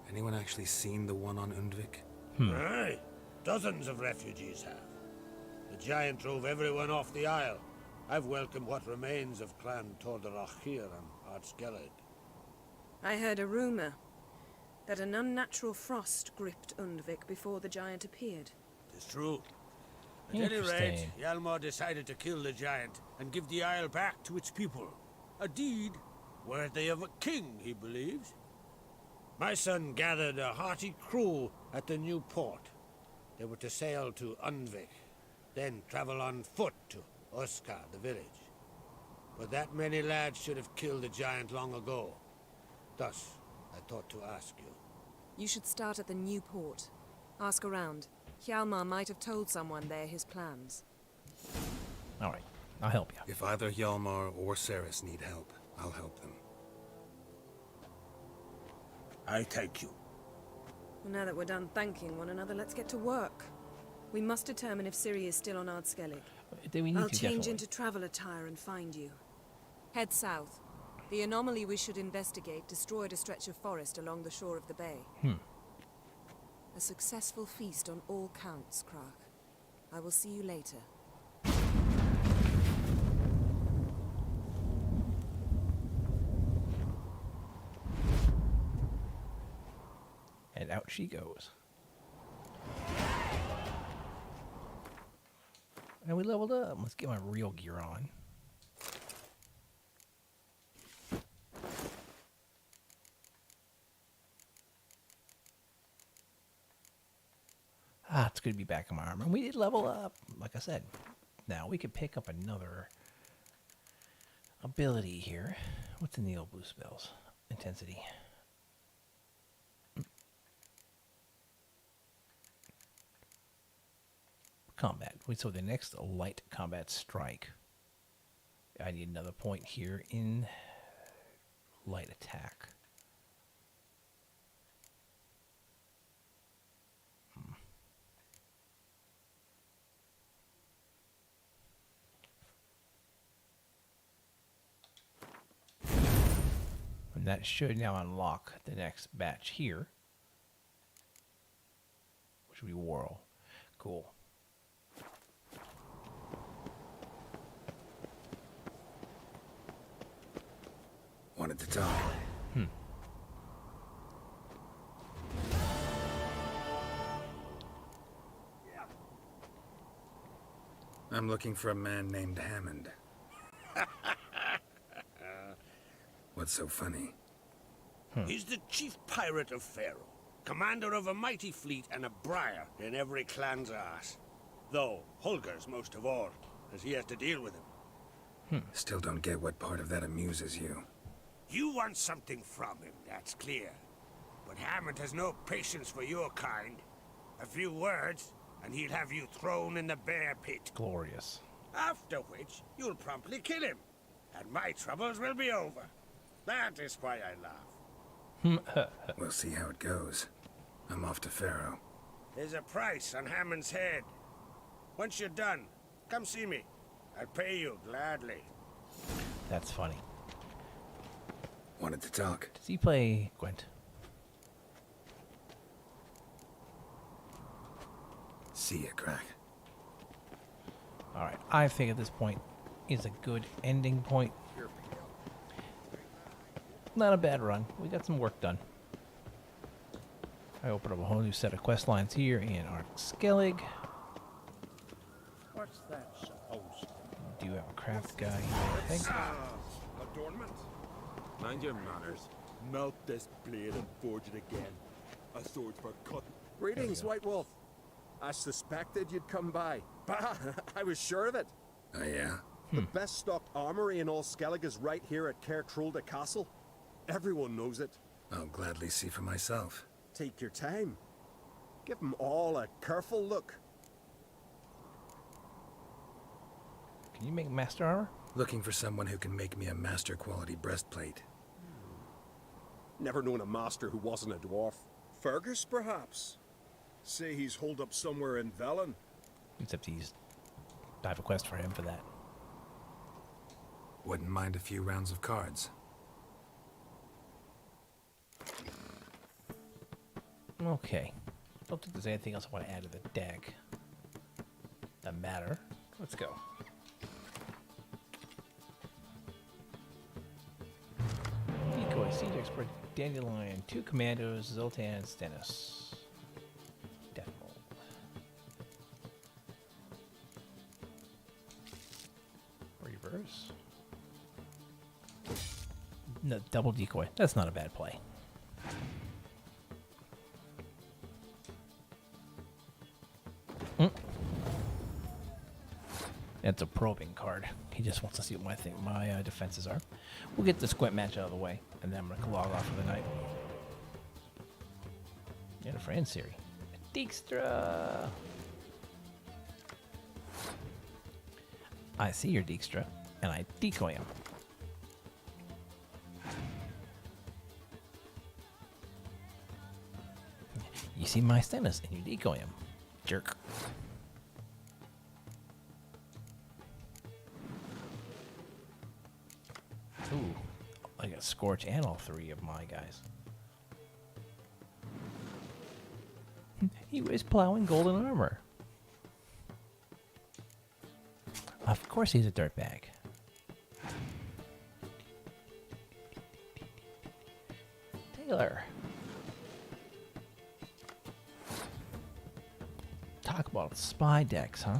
Anyone actually seen the one on Undvik? Aye, dozens of refugees have. The giant drove everyone off the isle. I've welcomed what remains of Clan Tordarachir and Ard Skellig. I heard a rumor that an unnatural frost gripped Undvik before the giant appeared. It's true. At any rate, Interesting. Hjalmar decided to kill the giant and give the isle back to its people. A deed worthy of a king, he believes. My son gathered a hearty crew at the new port. They were to sail to Undvik, then travel on foot to Oskar, the village. But that many lads should have killed the giant long ago. Thus, I thought to ask you. You should start at the new port. Ask around. Hjalmar might have told someone there his plans. Alright, I'll help you. If either Hjalmar or Ceres need help, I'll help them. I thank you. Well, now that we're done thanking one another, let's get to work. We must determine if Ciri is still on Ard Skellig. Do we need I'll to change definitely. into travel attire and find you. Head south. The anomaly we should investigate destroyed a stretch of forest along the shore of the bay. A successful feast on all counts, Krak. I will see you later. And out she goes. And we leveled up. Let's get my real gear on. It's good to be back in my armor. And we did level up, like I said. Now we could pick up another ability here. What's in the old blue spells? Intensity. Combat. So the next light combat strike. I need another point here in light attack. That should now unlock the next batch here, which would be Whirl. Cool. Wanted to talk. I'm looking for a man named Hammond. What's so funny? He's the chief pirate of Pharaoh, commander of a mighty fleet and a briar in every clan's arse. Though Holger's most of all, as he has to deal with him. Still don't get what part of that amuses you. You want something from him, that's clear. But Hammond has no patience for your kind. A few words, and he'll have you thrown in the bear pit. Glorious. After which, you'll promptly kill him, and my troubles will be over. That is why I laugh. We'll see how it goes. I'm off to Pharaoh. There's a price on Hammond's head. Once you're done, come see me. I'll pay you gladly. That's funny. Wanted to talk. Does he play Gwent? See ya, Crack. Alright, I think at this point is a good ending point. Not a bad run. We got some work done. I open up a whole new set of quest lines here in Ark Skellig. What's that supposed Do have a craft guy here, I think. adornment? Mind your manners. Melt this blade and forge it again. A sword for cut. Greetings, White Wolf. I suspected you'd come by. Bah, I was sure of it. Oh, yeah? The best stocked armory in all Skellig is right here at Caer Trolde Castle. Everyone knows it. I'll gladly see for myself. Take your time. Give them all a careful look. Can you make master armor? Looking for someone who can make me a master quality breastplate. Never known a master who wasn't a dwarf. Fergus, perhaps? Say he's holed up somewhere in Velen. Except I have a quest for him for that. Wouldn't mind a few rounds of cards. Okay. Don't think there's anything else I want to add to the deck. That matter. Let's go. Decoy, siege expert, Dandelion, 2 commandos, Zoltan, and Stennis. Death Mold. Reverse. No, double decoy. That's not a bad play. That's a probing card. He just wants to see what my defenses are. We'll get the squint match out of the way, and then I'm going to log off for the night. And a friend, Siri. Dijkstra! I see your Dijkstra, and I decoy him. You see my Stennis, and you decoy him. Jerk. Ooh, I got Scorch and all 3 of my guys. He was plowing golden armor. Of course he's a dirtbag. Taylor. Talk about spy decks, huh?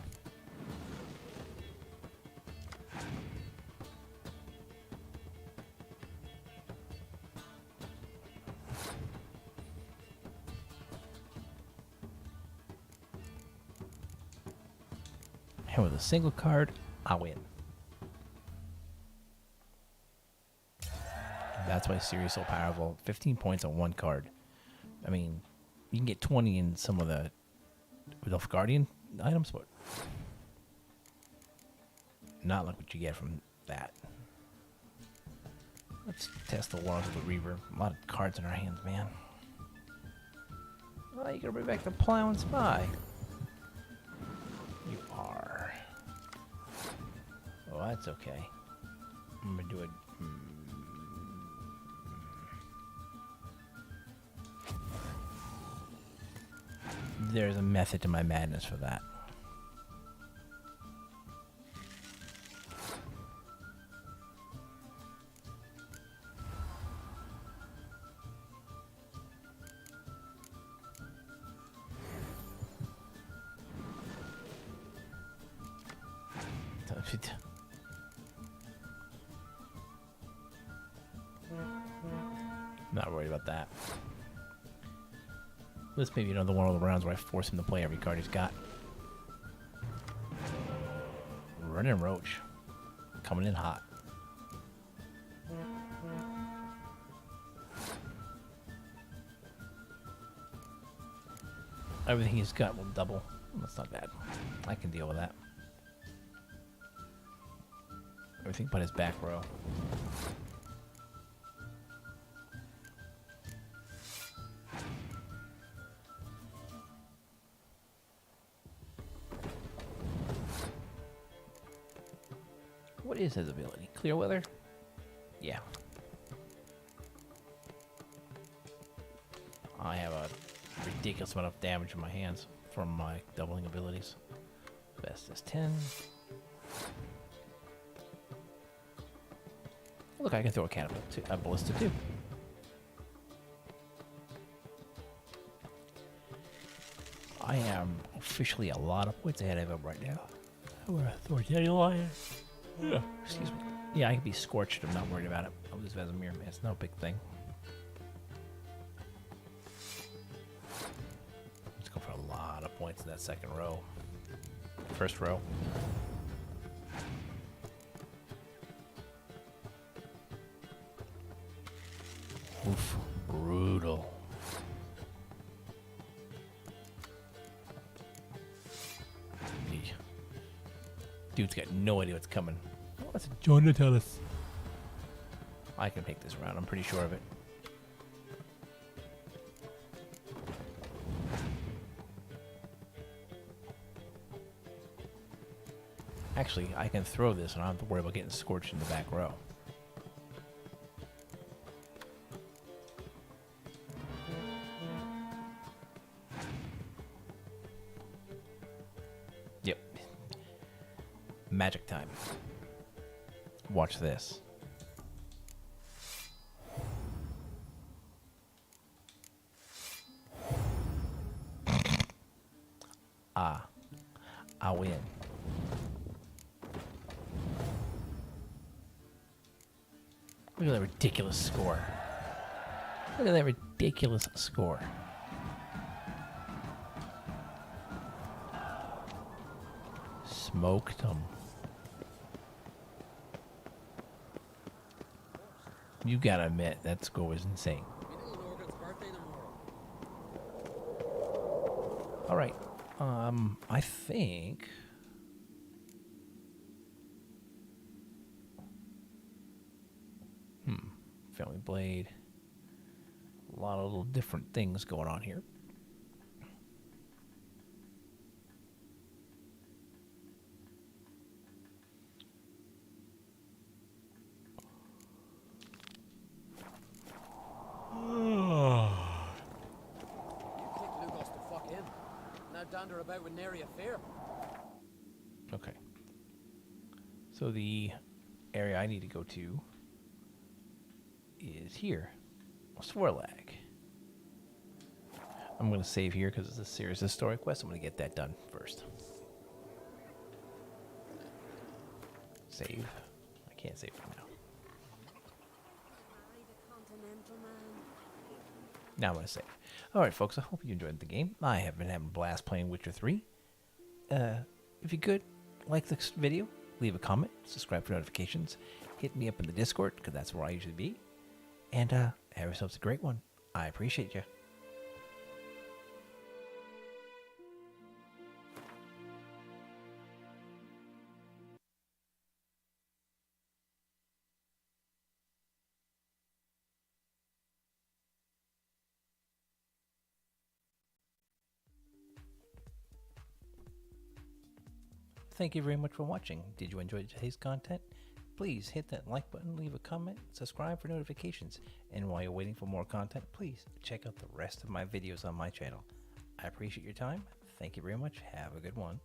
And with a single card, I win. That's why Ciri's so powerful. 15 points on 1 card. I mean, you can get 20 in some of the Nilfgaardian items, but not like what you get from that. Let's test the waters of the Reaver. A lot of cards in our hands, man. Oh, you gotta bring back the Plow and Spy. You are. Oh, that's okay. I'm gonna do it. There's a method to my madness for that. Not worried about that. This may be another one of the rounds where I force him to play every card he's got. Running Roach. Coming in hot. Everything he's got will double. That's not bad. I can deal with that. Everything but his back row. What is his ability? Clear weather? Yeah. I have a ridiculous amount of damage in my hands from my doubling abilities. Best is 10. Look, I can throw a catapult too, a ballista too. I am officially a lot of points ahead of him right now. I'm gonna throw a dandelion. Yeah. Excuse me. Yeah, I can be scorched. I'm not worried about it. I'll use Vesemir, man. It's no big thing. Let's go for a lot of points in that second row. First row. Oof. Brutal. Dude's got no idea what's coming. Oh, that's John Natalis. I can take this round. I'm pretty sure of it. Actually, I can throw this and I don't have to worry about getting scorched in the back row. Yep. Magic time. Watch this. I win. Look at that ridiculous score. Look at that ridiculous score. Smoked them. You gotta admit, that score was insane. Alright. I think... Family Blade. A lot of little different things going on here. Dander about with nary a fear. Okay. So the area I need to go to is here. Swarlag. I'm going to save here because it's a serious historic quest. I'm going to get that done first. Save. I can't save for now. Now I'm going to save. Alright, folks, I hope you enjoyed the game. I have been having a blast playing Witcher 3. If you could, like this video, leave a comment, subscribe for notifications, hit me up in the Discord, because that's where I usually be. And have yourselves a great one. I appreciate you. Thank you very much for watching. Did you enjoy today's content? Please hit that like button, leave a comment, subscribe for notifications. And while you're waiting for more content, please check out the rest of my videos on my channel. I appreciate your time. Thank you very much. Have a good one.